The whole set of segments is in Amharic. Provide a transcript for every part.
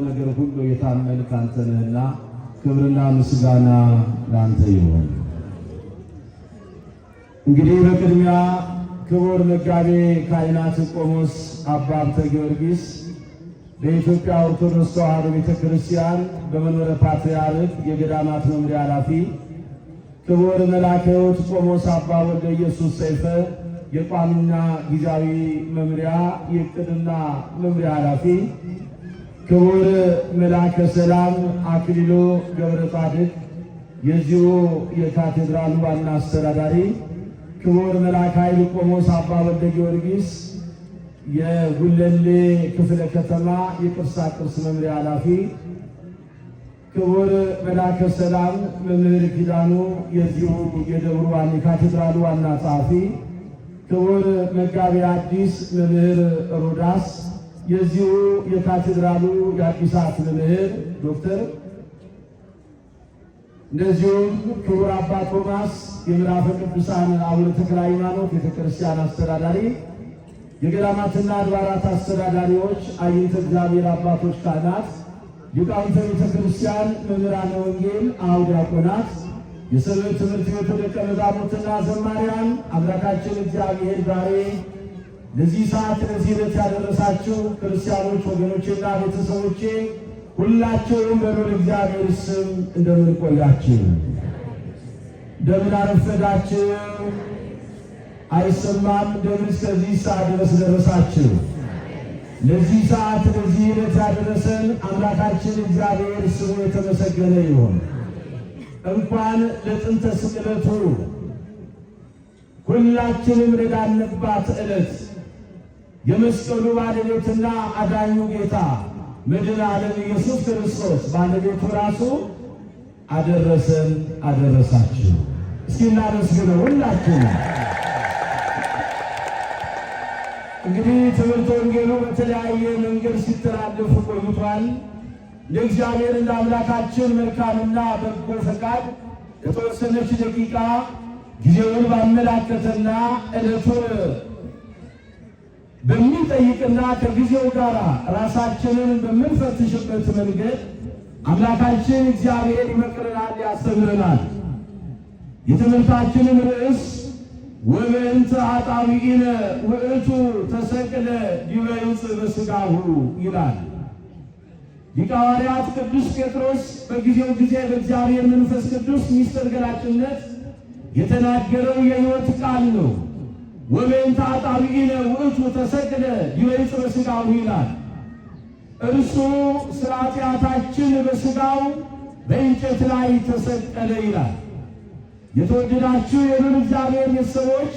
ነገር ሁሉ የታመንክ አንተ ነህና ክብርና ምስጋና ላንተ ይሁን። እንግዲህ በቅድሚያ ክቡር መጋቤ ካህናት ቆሞስ አባ ሀብተ ጊዮርጊስ በኢትዮጵያ ኦርቶዶክስ ተዋሕዶ ቤተክርስቲያን በመንበረ ፓትርያርክ የገዳማት መምሪያ ኃላፊ፣ ክቡር መልአከ ሕይወት ቆሞስ አባ ወልደ ኢየሱስ ሰይፈ የቋሚና ጊዜያዊ መምሪያ የዕቅድና መምሪያ ኃላፊ፣ ክቡር መልአከ ሰላም አክሊሎ ገብረ ጻድቅ የዚሁ የካቴድራሉ ዋና አስተዳዳሪ፣ ክቡር መልአከ ኃይል ቆሞስ አባ ወልደ ጊዮርጊስ የጉለሌ ክፍለ ከተማ የቅርሳ ቅርስ መምሪያ ኃላፊ፣ ክቡር መልአከ ሰላም መምህር ኪዳኑ የዚሁ የደብሩ የካቴድራሉ ዋና ጸሐፊ፣ ክቡር መጋቤ ሐዲስ መምህር ሮዳስ የዚሁ የካቴድራሉ የአዲሳት መምህር ዶክተር፣ እንደዚሁም ክቡር አባ ቶማስ የምዕራፈ ቅዱሳን አቡነ ተክለ ሃይማኖት ቤተክርስቲያን አስተዳዳሪ፣ የገዳማትና አድባራት አስተዳዳሪዎች፣ አይንተ እግዚአብሔር አባቶች፣ ካህናት፣ ሊቃውንተ ቤተክርስቲያን፣ መምህራነ ወንጌል፣ አበው ዲያቆናት፣ የሰንበት ትምህርት ቤቱ ደቀ መዛሙርትና ዘማሪያን፣ አምላካችን እግዚአብሔር ዛሬ ለዚህ ሰዓት ለዚህ ዕለት ያደረሳችሁ ክርስቲያኖች ወገኖቼና ቤተሰቦቼ ሁላችሁም በልዑል እግዚአብሔር ስም እንደምን ቆያችሁ? እንደምን አረፈዳችሁ? አይሰማም? እንደምን እስከዚህ ሰዓት ድረስ ደረሳችሁ? ለዚህ ሰዓት ለዚህ ዕለት ያደረሰን አምላካችን እግዚአብሔር ስሙ የተመሰገነ ይሁን። እንኳን ለጥንተ ስቅለቱ ሁላችንም ለዳንባት ዕለት የመስቀሉ ባለቤትና አዳኙ ጌታ መድኃኔ ዓለም ኢየሱስ ክርስቶስ ባለቤቱ ራሱ አደረሰን አደረሳችሁ። እስኪ እናመስግነው ሁላችሁም። እንግዲህ ትምህርተ ወንጌሉ በተለያየ መንገድ ሲተላለፍ ቆይቷል። ለእግዚአብሔር እንደ አምላካችን መልካምና በጎ ፈቃድ የተወሰነች ደቂቃ ጊዜውን ባመላከተና ዕለቱን በሚጠይቅና ከጊዜው ጋር ራሳችንን በምንፈትሽበት መንገድ አምላካችን እግዚአብሔር ይመክረናል፣ ያስተምረናል። የትምህርታችንን ርዕስ ወበእንተ ኃጣውኢነ ውእቱ ተሰቅለ ዲበ ዕፀ በሥጋሁ ይላል። ሊቀ ሐዋርያት ቅዱስ ጴጥሮስ በጊዜው ጊዜ በእግዚአብሔር መንፈስ ቅዱስ ሚስጥር ገላጭነት የተናገረው የሕይወት ቃል ነው። ወበእንተ ኃጣውኢነ ውእቱ ተሰቅለ ዲበ ዕፀ በሥጋሁ ይላል። እርሱ ስለ ኃጢአታችን በሥጋው በእንጨት ላይ ተሰቀለ ይላል። የተወደዳችሁ የልዑል እግዚአብሔር ቤተሰቦች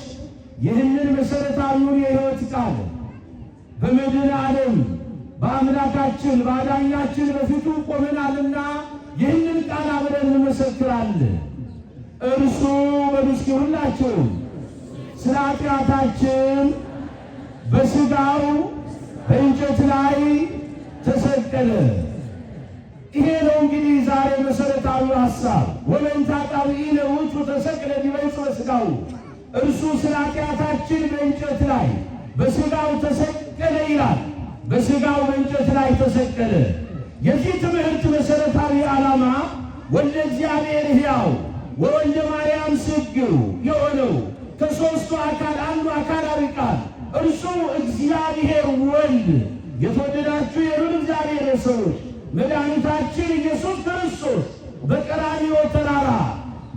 ይህንን መሠረታዊውን የሕይወት ቃል በመድኃኔ ዓለም በአምላካችን በአዳኛችን በፊቱ ቆመናልና ይህንን ቃል አብረን እንመሰክራለን። እርሱ በምስኪ ሁላችሁም ስለ ኃጢአታችን በሥጋው በእንጨት ላይ ተሰቀለ። ይሄ ነው እንግዲህ ዛሬ መሠረታዊ ሐሳብ። ወበእንተ ኃጣውኢነ ውእቱ ተሰቅለ ዲበ ዕፀ በሥጋሁ፣ እርሱ ስለ ኃጢአታችን በእንጨት ላይ በሥጋው ተሰቀለ ይላል። በሥጋው በእንጨት ላይ ተሰቀለ። የዚህ ትምህርት መሠረታዊ ዓላማ ወልደ እግዚአብሔር ሕያው ወወልደ ማርያም ስግው የሆነው ከሦስቱ አካል አንዱ አካላዊ ቃል እርሱ እግዚአብሔር ወልድ፣ የተወደዳችሁ የልዑል እግዚአብሔር ሰዎች መድኃኒታችን ኢየሱስ ክርስቶስ በቀራንዮ ተራራ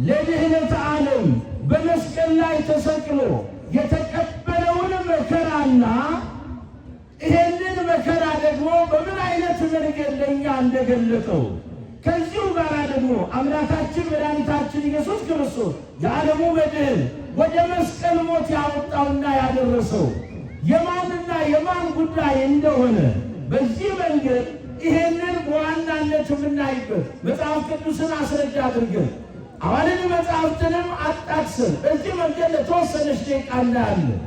ለድኅነተ ዓለም በመስቀል ላይ ተሰቅሎ የተቀበለውን መከራና ይሄንን መከራ ደግሞ በምን አይነት መንገድ ለእኛ እንደገለጠው ከዚሁ ጋር ደግሞ አምላካችን መድኃኒታችን ኢየሱስ ክርስቶስ የዓለሙ መድህን ወደ መስቀል ሞት ያወጣውና ያደረሰው የማንና የማን ጉዳይ እንደሆነ በዚህ መንገድ ይሄንን በዋናነት የምናይበት መጽሐፍ ቅዱስን አስረጃ አድርገን አዋልድ መጽሐፍትንም አጣቅሰን በዚህ መንገድ ለተወሰነች ደቂቃ እናያለን።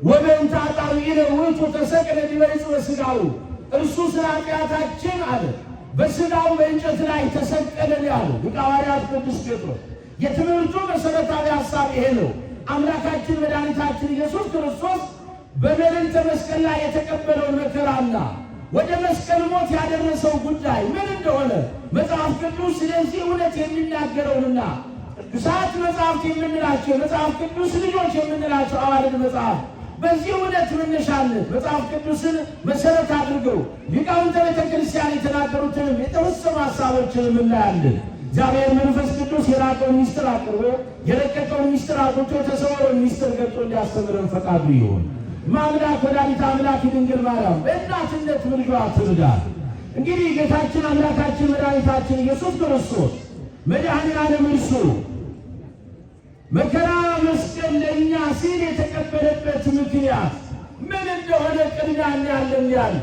ወበእንተ ኃጣውኢነ ውእቱ ተሰቅለ ዲበ ዕፀ በሥጋሁ፣ እርሱ ስለ ኃጢአታችን አለ በሥጋው በእንጨት ላይ ተሰቀለ ያለው ሊቀ ሐዋርያት ቅዱስ ጴጥሮስ። የትምህርቱ መሠረታዊ ሐሳብ ይሄ ነው። አምላካችን መድኃኒታችን ኢየሱስ ክርስቶስ በመልዕልተ መስቀል ላይ የተቀበለውን መከራና ወደ መስቀል ሞት ያደረሰው ጉዳይ ምን እንደሆነ መጽሐፍ ቅዱስ ስለዚህ እውነት የሚናገረውንና ቅዱሳት መጽሐፍት የምንላቸው መጽሐፍ ቅዱስ ልጆች የምንላቸው አዋልድ መጽሐፍ በዚህ እውነት መነሻነት መጽሐፍ ቅዱስን መሰረት አድርገው ሊቃውንተ ቤተ ክርስቲያን የተናገሩትንም የተወሰኑ ሀሳቦችንም እናያለን። እግዚአብሔር መንፈስ ቅዱስ የራቀውን ምስጢር አቅርቦ የረቀቀውን ምስጢር አውጥቶ የተሰወረውን ምስጢር ገልጦ እንዲያስተምረን ፈቃዱ ይሁን። አምላክ ወላዲተ አምላክ ድንግል ማርያም በእናትነት ምልጃዋ ትርዳን። እንግዲህ ጌታችን አምላካችን መድኃኒታችን ኢየሱስ ክርስቶስ መድኃኔዓለም እርሱ መከራ መስቀል ለእኛ ሲል የተቀበለበት ምክንያት ምን እንደሆነ ቅድሚያ እናያለን ያለ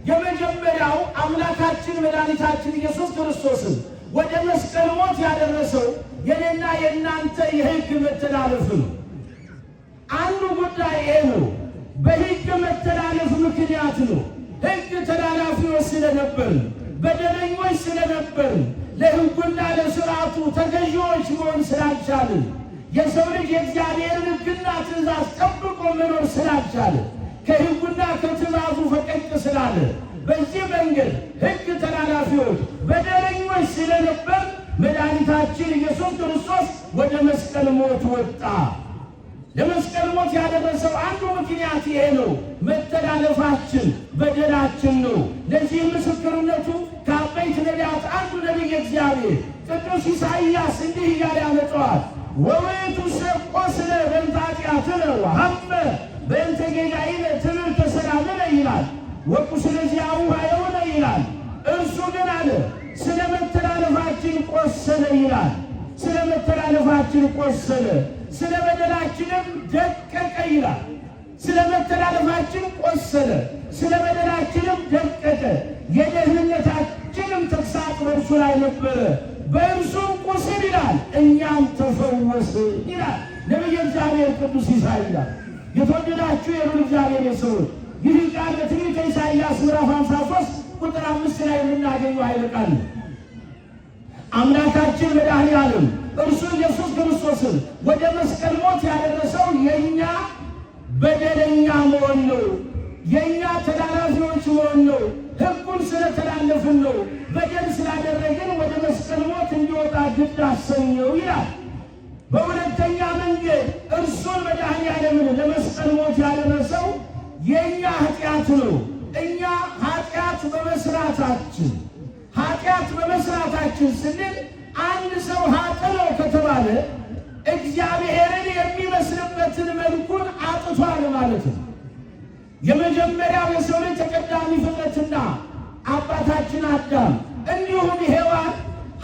የመጀመሪያው አምላካችን መድኃኒታችን ኢየሱስ ክርስቶስን ወደ መስቀል ሞት ያደረሰው የኔና የእናንተ የሕግ መተላለፍ ነው። አንዱ ጉዳይ ይሄ ነው። በሕግ መተላለፍ ምክንያት ነው። ሕግ ተላላፊዎች ስለነበርን፣ በደለኞች ስለነበርን፣ ለሕጉና ለሥርዓቱ ተገዢዎች መሆን ስላልቻልን፣ የሰው ልጅ የእግዚአብሔርን ሕግና ትእዛዝ ጠብቆ መኖር ስላልቻለ፣ ከሕጉና ከትእዛዙ ፈቀቅ ስላለ፣ በዚህ መንገድ ሕግ ተላላፊዎች በደለኞች ስለነበር መድኃኒታችን ኢየሱስ ክርስቶስ ወደ መስቀል ሞት ወጣ። ለመስቀል ሞት ያደረሰው አንዱ ምክንያት ይሄ ነው። መተላለፋችን፣ በደላችን ነው። ለዚህም ምስክርነቱ ከአበይት ነቢያት አንዱ ነቢየ እግዚአብሔር ቅዱስ ኢሳይያስ እንዲህ እያለ ያመጣዋል። ወውእቱ ቆስለ በእንተ ኃጢአትነ ወሐመ በእንተ ጌጋይነ ትምህርተ ሰላምነ ይላል። ወቁስለ ዚአሁ ኀየውነ ይላል። እርሱ ግን አለ ስለ መተላለፋችን ቆሰለ ይላል። ስለ መተላለፋችን ቆሰለ፣ ስለ በደላችንም ደቀቀ ይላል። ስለ መተላለፋችን ቆሰለ፣ ስለ በደላችንም ደቀቀ። የደህንነታችንም ተግሣጽ በእርሱ ላይ ነበረ፣ በእርሱም ቁስል ይላል እኛም ተፈወስን ይላል ነቢየ እግዚአብሔር ቅዱስ ኢሳይያስ። የተወደዳችሁ የልዑል እግዚአብሔር ሰዎች ይህ ቃል በትንቢተ ኢሳይያስ ምዕራፍ 53 ቁጥር 5 ላይ የምናገኘው ኃይለ ቃል ነው። አምላካችን መድኃኔዓለም እርሱ ኢየሱስ ክርስቶስን ወደ መስቀል ሞት ያደረሰው የእኛ በደለኛ መሆን ነው። የእኛ ተላላፊዎች መሆን ነው። ሕጉን ስለተላለፍን ነው። በደል ስላደረግን ወደ መስቀል ሞት እንዲወጣ ግድ አሰኘው ይላል። በሁለተኛ መንገድ እርሱን መድኃኔዓለምን ለመስቀል ሞት ያደረሰው የእኛ ኃጢአት ነው። እኛ ኃጢአት በመስራታችን ስንል አንድ ሰው ኃጥእ ነው ከተባለ እግዚአብሔርን የሚመስልበትን መልኩን አጥቷል ማለት ነው። የመጀመሪያው የሰው ልጅ ተቀዳሚ ፍጥረትና አባታችን አዳም እንዲሁም ሔዋን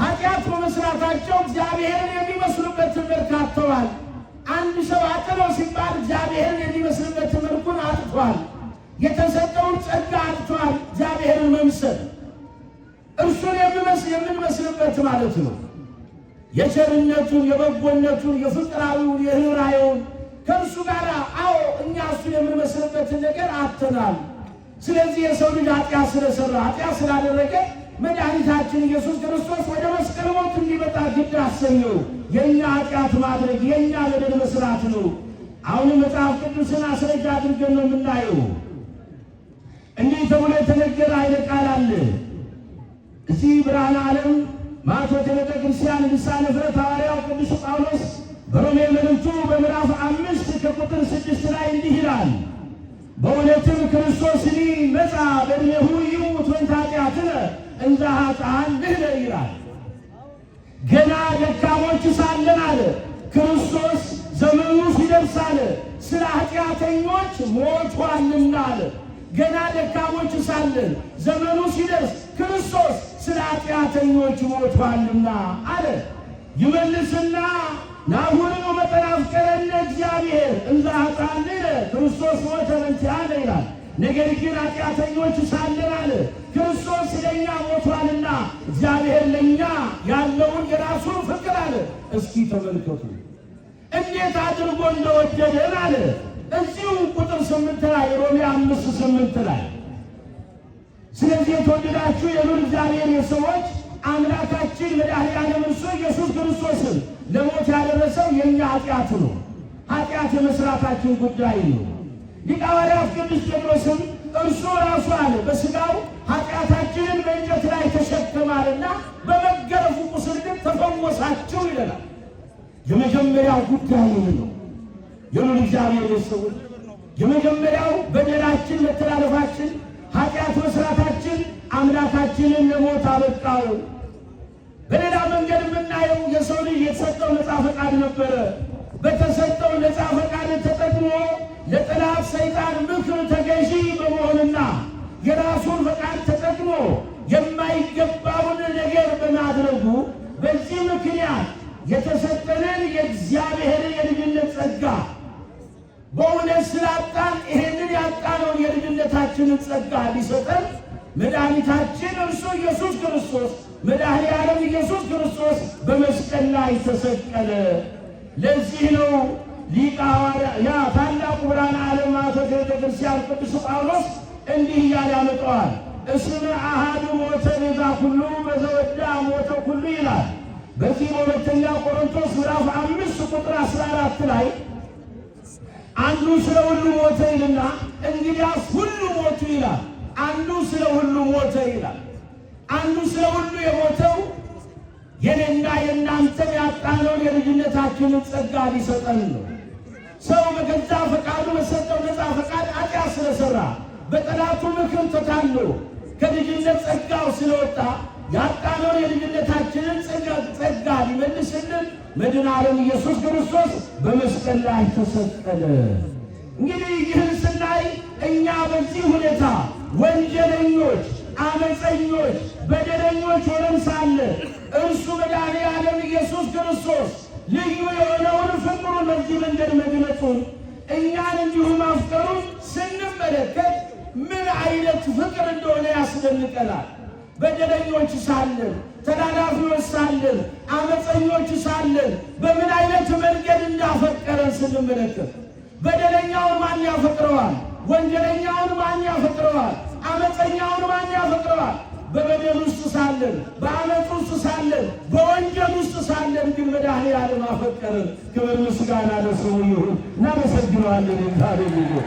ኃጢአት በመስራታቸው እግዚአብሔርን የሚመስሉበትን መልክ አጥተዋል። አንድ ሰው ኃጥእ ነው ሲባል እግዚአብሔርን የሚመስልበትን መልኩን አጥቷል። የተሰጠውን ጸጋ አጥቷል። እግዚአብሔርን መምሰል እርሱን የምንመስልበት ማለት ነው። የቸርነቱን፣ የበጎነቱን፣ የፍቅራዊውን፣ የርኅራኄውን ከእርሱ ጋር አዎ እኛ እሱን የምንመስልበትን ነገር አጥተናል። ስለዚህ የሰው ልጅ ኃጢአት ስለሰራ ኃጢአት ስላደረገ መድኃኒታችን ኢየሱስ ክርስቶስ ወደ መስቀል ሞት እንዲመጣ ግድ አሰኘው። የእኛ ኃጢአት ማድረግ የእኛ በደል መስራት ነው። አሁንም መጽሐፍ ቅዱስን አስረጃ አድርገን ነው የምናየው። እንዲህ ተብሎ የተነገረ ኃይለ ቃል አለ። እዚህ ብርሃነ ዓለም ማኅቶተ ቤተ ክርስቲያን ልሳነ ፍረት ሐዋርያው ቅዱስ ጳውሎስ በሮሜ መልእክቱ በምዕራፍ 5 ከቁጥር 6 ላይ እንዲህ ይላል። በእውነትም ክርስቶስ መጻ በዕድሜሁ ይሙት በእንተ ኃጢአትነ እንዘ ኃጥአን ንሕነ ይላል። ገና ደካሞች ሳለን አለ ክርስቶስ ዘመኑ ሲደርስ አለ ስለ ኃጢአተኞች ሞቷልና አለ። ገና ደካሞች ሳለን ዘመኑ ሲደርስ ክርስቶስ ስለ ኃጢአተኞች ሞቷልና አለ። ይመልስና ናሁን መጠን አፍቀረነ እግዚአብሔር እንዘ ኃጥአን ንሕነ ክርስቶስ ሞተ በእንቲአነ ይላል። ነገር ግን ኃጢአተኞች ሳለን አለ ክርስቶስ ስለኛ ሞቷልና እግዚአብሔር ለኛ ያለውን የራሱን ፍቅር አለ እስኪ ተመልከቱ እንዴት አድርጎ እንደወደደን አለ። እዚሁ ቁጥር 8 ላይ ሮሜ 5:8 ላይ። ስለዚህ የተወደዳችሁ የልዑል እግዚአብሔር ሰዎች አምላካችን መድኃኔዓለም እርሱ ኢየሱስ ክርስቶስን ለሞት ያደረሰው የእኛ ኃጢአት ነው። ኃጢአት የመስራታችን ጉዳይ ነው። ሊቀ ሐዋርያት ቅዱስ ጴጥሮስም እርሱ ራሱ አለ በሥጋው ኃጢአታችንን በእንጨት ላይ ተሸክሟልና በመገረፉ ቁስል ግን ተፈወሳችሁ ይለናል። የመጀመሪያው ጉዳይ ነው። የሉል እግዚአብሔር ሰዎች የመጀመሪያው በደላችን፣ መተላለፋችን፣ ኃጢአት መስራታችን አምላካችንን ለሞት አበቃው። በሌላ መንገድ የምናየው የሰው ልጅ የተሰጠው ነፃ ፈቃድ ነበረ። በተሰጠው ነፃ ፈቃድ ተጠቅሞ ለጠላት ሰይጣን ምክር ተገዢ በመሆንና የራሱን ፈቃድ ተጠቅሞ የማይገባውን ነገር በማድረጉ በዚህ ምክንያት የተሰጠንን የእግዚአብሔር የልጅነት ጸጋ በእውነት ስላጣን ይሄንን ያጣነውን የልጅነታችንን ጸጋ ሊሰጠን መድኃኒታችን እርሱ ኢየሱስ ክርስቶስ መድኃኔ ዓለም ኢየሱስ ክርስቶስ በመስቀል ላይ ተሰቀለ። ለዚህ ነው ሊቀ ሐዋርያት ያ ታላቁ ብርሃነ ዓለም ቤተ ክርስቲያን ቅዱስ ጳውሎስ እንዲህ እያለ ያመጣዋል። እስመ አሐዱ ሞተ ቤዛ ኩሉ በዘወዳ ሞተ ኩሉ ይላል። በዚህ በሁለተኛ ቆሮንቶስ ምዕራፍ 5 ቁጥር 14 ላይ አንዱ ስለ ሁሉ ሞተ ይልና እንግዲያስ ሁሉ ሞቱ ይላል። አንዱ ስለ ሁሉ ሞተ ይላል። አንዱ ስለ ሁሉ የሞተው የኔና የእናንተን ያጣነውን የልጅነታችንን ጸጋ ሊሰጠን ነው። ሰው በገዛ ፈቃዱ በሰጠው ነፃ ፈቃድ ኃጢአት ስለሰራ በጠላቱ ምክር ተታሎ ከልጅነት ጸጋው ስለወጣ ያጣነውን የልጅነታችንን ጸጋ ሊመልስልን መድኃኔ ዓለም ኢየሱስ ክርስቶስ በመስቀል ላይ ተሰቀለ። እንግዲህ ይህን ስናይ እኛ በዚህ ሁኔታ ወንጀለኞች፣ አመፀኞች፣ በደለኞች ሆነን ሳለ እርሱ መድኃኔ ዓለም ኢየሱስ ክርስቶስ ልዩ የሆነውን ፍቅሩን በዚህ መንገድ መግለጹን እኛን እንዲሁ ማፍቀሩን ስንመለከት ምን አይነት ፍቅር እንደሆነ ያስደንቀናል። በደለኞች ሳለን፣ ተላላፊዎች ሳለን፣ አመፀኞች ሳለን በምን አይነት መንገድ እንዳፈቀረን ስንመለከት በደለኛውን ማን ያፈቅረዋል? ወንጀለኛውን ማን ያፈቅረዋል? አመፀኛውን ማን ያፈቅረዋል? በበደል ውስጥ ሳለን፣ በአመፅ ውስጥ ሳለን፣ በወንጀል ውስጥ ሳለን ግን መድኃኔ ዓለም አፈቀረን። ክብር ምስጋና ለስሙ ይሁን። እናመሰግነዋለን። እግዚአብሔር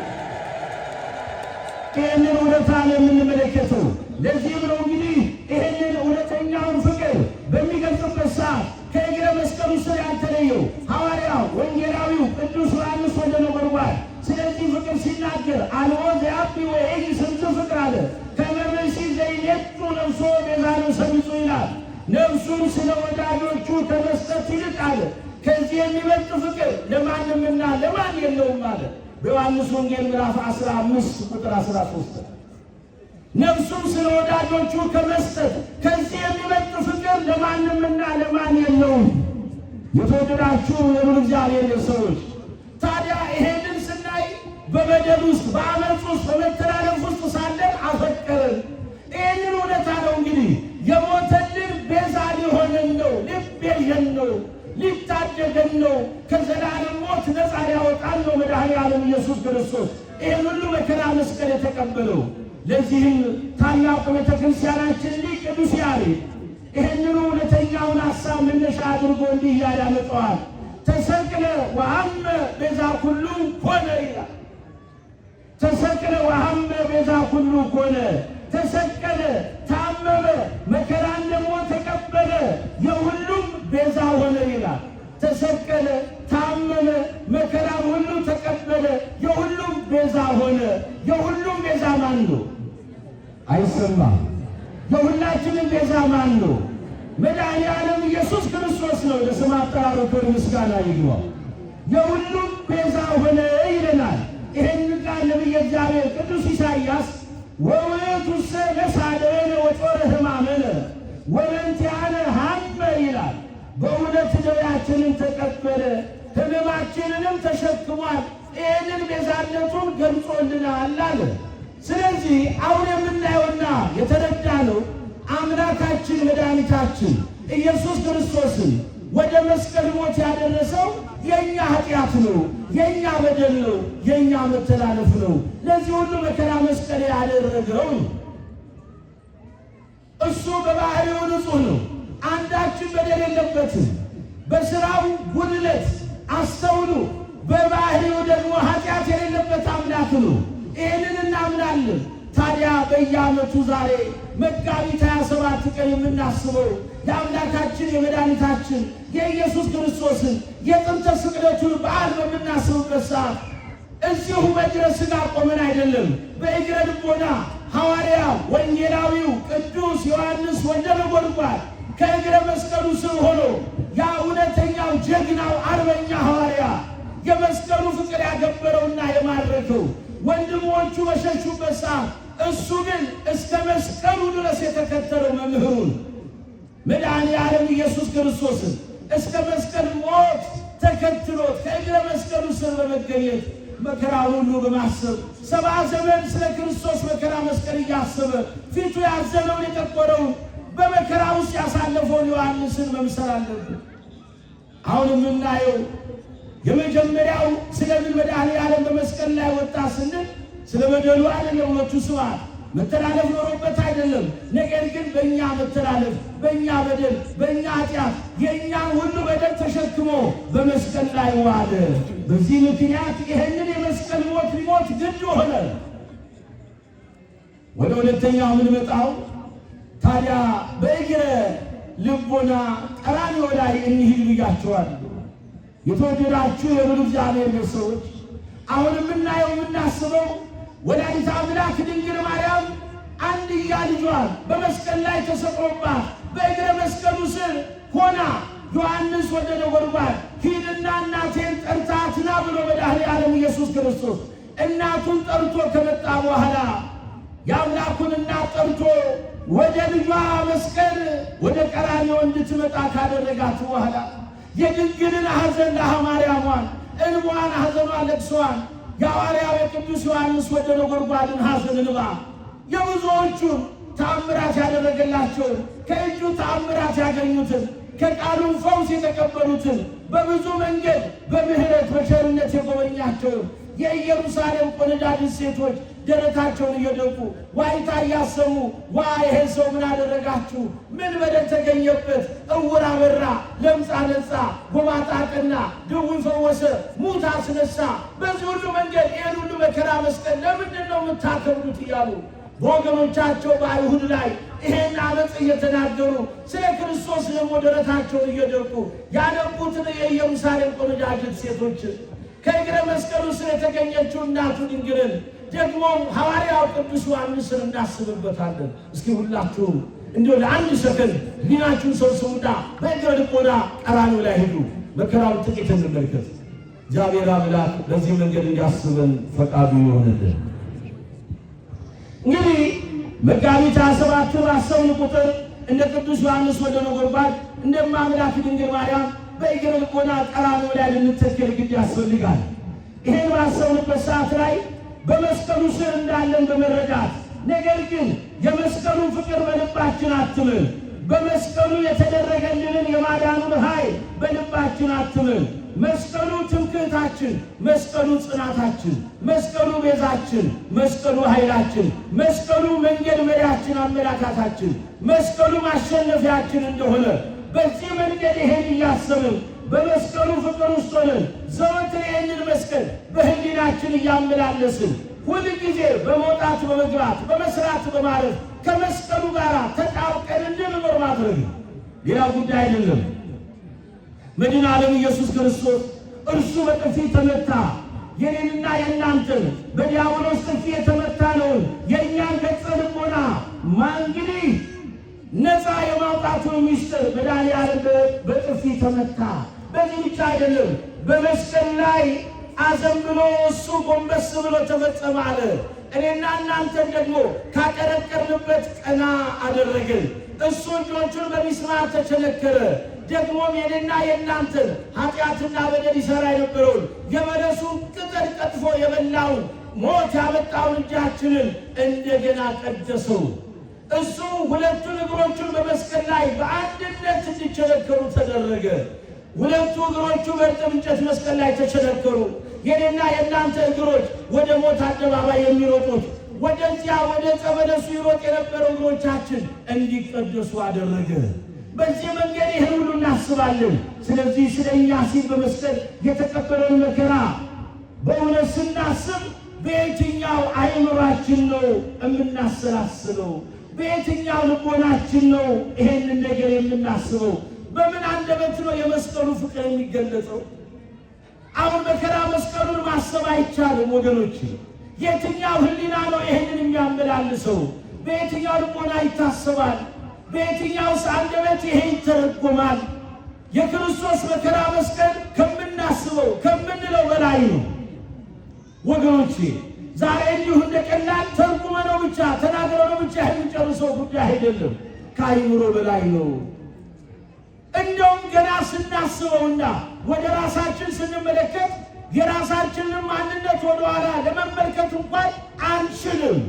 ይህንን እውነታ የምንመለከተው ለዚህ ብለው እንግዲህ ይህንን እውነተኛውን ፍቅር በሚገልጽበት ሰዓት ከእግረ መስቀሉ ስር ያልተለየው ሐዋርያው ወንጌላዊው ቅዱስ ዮሐንስ ወልደ ነጎድጓድ ስለዚህ ፍቅር ሲናገር አልቦ ዘያቢ ወይይ ስንት ፍቅር አለ ከመመሲ ዘይኔጡ ነፍሶ ቤዛ ነፍሰ ይላል። ነፍሱን ስለ ወዳጆቹ ከመስጠት ይልቅ አለ ከዚህ የሚበልጥ ፍቅር ለማንምና ለማን የለውም አለ። በዮሐንስ ወንጌል ምዕራፍ 15 ቁጥር 13 ነፍሱን ስለ ወዳጆቹ ከመስጠት ከዚህ የሚበልጥ ፍቅር ለማንምና ለማን የለውም። የተወደዳችሁ የሉል እግዚአብሔር ሰዎች ታዲያ ይሄንን ስናይ በበደል ውስጥ፣ በአመፅ ውስጥ፣ በመተላለፍ ውስጥ ሳለን አፈቀረን። ይህንን እውነታ ነው እንግዲህ የሞተልን ቤዛ ሊሆነን ነው፣ ሊቤዠን ነው፣ ሊታደገን ነው፣ ከዘላለም ሞት ነፃ ሊያወጣን ነው መድኃኔ ዓለም ኢየሱስ ክርስቶስ ይህን ሁሉ መከራ መስቀል የተቀበለው። ለዚህም ታላቁ ቤተ ክርስቲያናችን ሊቅ ቅዱስ ያሬድ ይህንኑ እውነተኛውን ሐሳብ መነሻ አድርጎ እንዲህ እያለ ያመጣዋል። ተሰቅለ ወሐመ ቤዛ ኩሉ ኮነ ይላል። ተሰቅለ ወሐመ ቤዛ ኩሉ ኮነ፣ ተሰቀለ፣ ታመመ፣ መከራን ደግሞ ተቀበለ፣ የሁሉም ቤዛ ሆነ ይላል። ተሰቀለ፣ ታመመ፣ መከራን ሁሉ ተቀበለ፣ የሁሉም ቤዛ ሆነ። የሁሉም ቤዛ ማን ነው? አይሰማም። የሁላችንም ቤዛ ማን ነው? መድኃኔ ዓለም ኢየሱስ ክርስቶስ ነው። ለስም አጠራሩ ክብር ምስጋና ይግባው። የሁሉም ቤዛ ሆነ ይለናል። ይህን ቃል ነቢየ እግዚአብሔር ቅዱስ ኢሳይያስ ወውእቱሰ ነሣእነ ወጾረ ሕማመነ ወበእንቲአነ ሐመ ይላል። በእውነት ደዌያችንን ተቀበለ፣ ሕመማችንንም ተሸክሟል። ይህንን ቤዛነቱን ገልጾልናል አለ። ስለዚህ አሁን የምናየውና የተረዳነው አምላካችን መድኃኒታችን ኢየሱስ ክርስቶስን ወደ መስቀል ሞት ያደረሰው የእኛ ኃጢአት ነው፣ የእኛ በደል ነው፣ የእኛ መተላለፍ ነው። ለዚህ ሁሉ መከራ መስቀል ያደረገው እሱ በባህሪው ንጹሕ ነው፣ አንዳችን በደል የለበትም። በሥራው ጉድለት አስተውሉ። በባህሪው ደግሞ ኃጢአት የሌለበት አምላክ ነው። ይህንን እናምናለን። ታዲያ በየዓመቱ ዛሬ መጋቢት 27 ቀን የምናስበው የአምላካችን የመድኃኒታችን የኢየሱስ ክርስቶስን የጥንተ ስቅለቱን በዓል በምናስብበት ሰዓት እዚሁ በእግረ ሥጋ ቆመን አይደለም። በእግረ ልቦና ሐዋርያው ወንጌላዊው ቅዱስ ዮሐንስ ወልደ ነጎድጓድ ከእግረ መስቀሉ ስር ሆኖ ያ እውነተኛው ጀግናው አርበኛ ሐዋርያ የመስቀሉ ፍቅር ያገበረውና የማረከው ወንድሞቹ በሸሹበት ሰዓት እሱ ግን እስከ መስቀሉ ድረስ የተከተለው መምህሩን መድኃኔ ዓለም ኢየሱስ ክርስቶስን እስከ መስቀል ሞት ተከትሎት ከእግረ መስቀሉ ስር በመገኘት መከራ ሁሉ በማሰብ 70 ዘመን ስለ ክርስቶስ መከራ መስቀል እያሰበ ፊቱ ያዘነውን የጠቆረውን በመከራ ውስጥ ያሳለፈውን ዮሐንስን መምሰል አለብን። አሁን የምናየው የመጀመሪያው ስለምን መድኃኔ ዓለም በመስቀል ላይ ወጣ ስንል ስለ በደሉ አይደለም። ሁለቱ ስብዓት መተላለፍ ኖሮበት አይደለም። ነገር ግን በእኛ መተላለፍ፣ በእኛ በደል፣ በእኛ ኃጢአት የእኛን ሁሉ በደል ተሸክሞ በመስቀል ላይ ዋለ። በዚህ ምክንያት ይህንን የመስቀል ሞት ሊሞት ግድ ሆነ። ወደ ሁለተኛው የምንመጣው ታዲያ በእግረ ልቦና ቀራንዮ ላይ እንሂድ ብያቸዋለሁ። የተወደዳችሁ የልዑል እግዚአብሔር ሰዎች አሁን የምናየው የምናስበው ወላዲተ አምላክ ድንግል ማርያም አንድያ ልጇን በመስቀል ላይ ተሰቅሎባት በእግረ መስቀሉ ስር ሆና ዮሐንስ ወልደ ነጎድጓድ ሂድና እናቴን ጠርታት ና ብሎ መድኃኔ ዓለም ኢየሱስ ክርስቶስ እናቱን ጠርቶ ከመጣ በኋላ የአምላኩን እናት ጠርቶ ወደ ልጇ መስቀል ወደ ቀራንዮ እንድትመጣ ካደረጋት በኋላ የድንግልን ሐዘን ለማርያሟን እንባዋን፣ ሐዘኗን፣ ለቅሶዋን የሐዋርያው የቅዱስ ዮሐንስ ወልደ ነጎድጓድን ሐዘን እንባ የብዙዎቹን ተአምራት ያደረገላቸውን ከእጁ ተአምራት ያገኙትን ከቃሉን ፈውስ የተቀበሉትን በብዙ መንገድ በምሕረት በቸርነት የጎበኛቸውን የኢየሩሳሌም ቆነጃጅት ሴቶች ደረታቸውን እየደቁ ዋይታ እያሰሙ ዋ ይሄ ሰው ምን አደረጋችሁ? ምን በደል ተገኘበት? እውር አበራ፣ ለምጽ አነጻ፣ ጎባጣ ቀና፣ ድውይ ፈወሰ፣ ሙት አስነሳ። በዚህ ሁሉ መንገድ ይህን ሁሉ መከራ መስቀል ለምንድን ነው የምታከብሩት? እያሉ በወገኖቻቸው በአይሁድ ላይ ይሄን አመፅ እየተናገሩ ስለ ክርስቶስ ደግሞ ደረታቸውን እየደቁ ያነቡትን የኢየሩሳሌም ቆነጃጅት ሴቶችን ከእግረ መስቀሉ ስር የተገኘችው እናቱ ድንግልን ደግሞ ሐዋርያው ቅዱስ ዮሐንስን እናስብበታለን። እስኪ ሁላችሁም እንዲሁ ለአንድ ሰከንድ ሕሊናችሁን ሰብስቡና በእግረ ልቦና ቀራንዮ ላይ ሄዱ። መከራውን ጥቂት እንመልከት። እግዚአብሔር አምላክ በዚህ መንገድ እንዲያስበን ፈቃዱ ይሆንልን። እንግዲህ መጋቢት 27 ባሰብን ቁጥር እንደ ቅዱስ ዮሐንስ ወልደ ነጎድጓድ እንደ አምላክ ድንግል ማርያም በእግረ ልቦና ቀራንዮ ላይ ልንተከል ግድ ያስፈልጋል። ይሄን ባሰብንበት ሰዓት ላይ በመስቀሉ ስር እንዳለን በመረዳት ነገር ግን የመስቀሉን ፍቅር በልባችን አትመን፣ በመስቀሉ የተደረገልንን የማዳኑን ኃይል በልባችን አትመን። መስቀሉ ትምክህታችን፣ መስቀሉ ጽናታችን፣ መስቀሉ ቤዛችን፣ መስቀሉ ኃይላችን፣ መስቀሉ መንገድ መሪያችን፣ አመላካታችን፣ መስቀሉ ማሸነፊያችን እንደሆነ በዚህ መንገድ ይሄን እያሰብን በመስቀሉ ፍቅር ውስጥ ሆነን ዘወትር ይህንን መስቀል በሕሊናችን እያመላለስን ሁል ጊዜ በመውጣት በመግባት በመስራት በማረፍ ከመስቀሉ ጋር ተጣብቀን እንድንኖር ማድረግ ሌላ ጉዳይ አይደለም። መድኃኔ ዓለም ኢየሱስ ክርስቶስ እርሱ በጥፊ ተመታ። የኔንና የእናንተን በዲያብሎስ ጥፊ የተመታ ነውን የእኛን ገጸ ልቦና እንግዲህ ነፃ የማውጣቱን ምስጢር መድኃኔ ዓለም በጥፊ ተመታ። በዚህ ብቻ አይደለም፣ በመስቀል ላይ አዘንብሎ እሱ ጎንበስ ብሎ ተፈጸመ አለ። እኔና እናንተን ደግሞ ካቀረቀርንበት ቀና አደረግን። እሱ እጆቹን በሚስማር ተቸነከረ። ደግሞም የኔና የእናንተን ኃጢአትና በደል ይሠራ የነበረውን የበለሱን ቅጠል ቀጥፎ የበላውን ሞት ያመጣውን እጃችንን እንደገና ቀደሰው። እሱ ሁለቱን እግሮቹን በመስቀል ላይ በአንድነት እንዲቸነከሩ ተደረገ። ሁለቱ እግሮቹ በእርጥብ እንጨት መስቀል ላይ ተቸነከሩ። የኔና የእናንተ እግሮች ወደ ሞት አደባባይ የሚሮጡት ወደዚያ ወደ ዕፀ በለሱ ይሮጥ የነበረው እግሮቻችን እንዲቀደሱ አደረገ። በዚህ መንገድ ይህን ሁሉ እናስባለን። ስለዚህ ስለ እኛ ሲል በመስቀል የተቀበለውን መከራ በእውነት ስናስብ በየትኛው አይምሯችን ነው የምናሰላስለው? በየትኛው ልቦናችን ነው ይሄንን ነገር የምናስበው? በምን አንደበት ነው የመስቀሉ ፍቅር የሚገለጸው? አሁን መከራ መስቀሉን ማሰብ አይቻልም ወገኖች። የትኛው ህሊና ነው ይሄንን የሚያመላልሰው? በየትኛው ልቦና ይታሰባል? በየትኛውስ አንደበት ይሄ ይተረጎማል? የክርስቶስ መከራ መስቀል ከምናስበው ከምንለው በላይ ነው ወገኖቼ። ዛሬ እንዲሁ እንደቀላል ተርጉመነው ብቻ ተናግረነው ብቻ የምንጨርሰው ጉዳይ አይደለም፣ ከአይምሮ በላይ ነው። እንደውም ገና ስናስበውና ወደ ራሳችን ስንመለከት የራሳችንን ማንነት ወደ ኋላ ለመመልከት እንኳን አንችልም።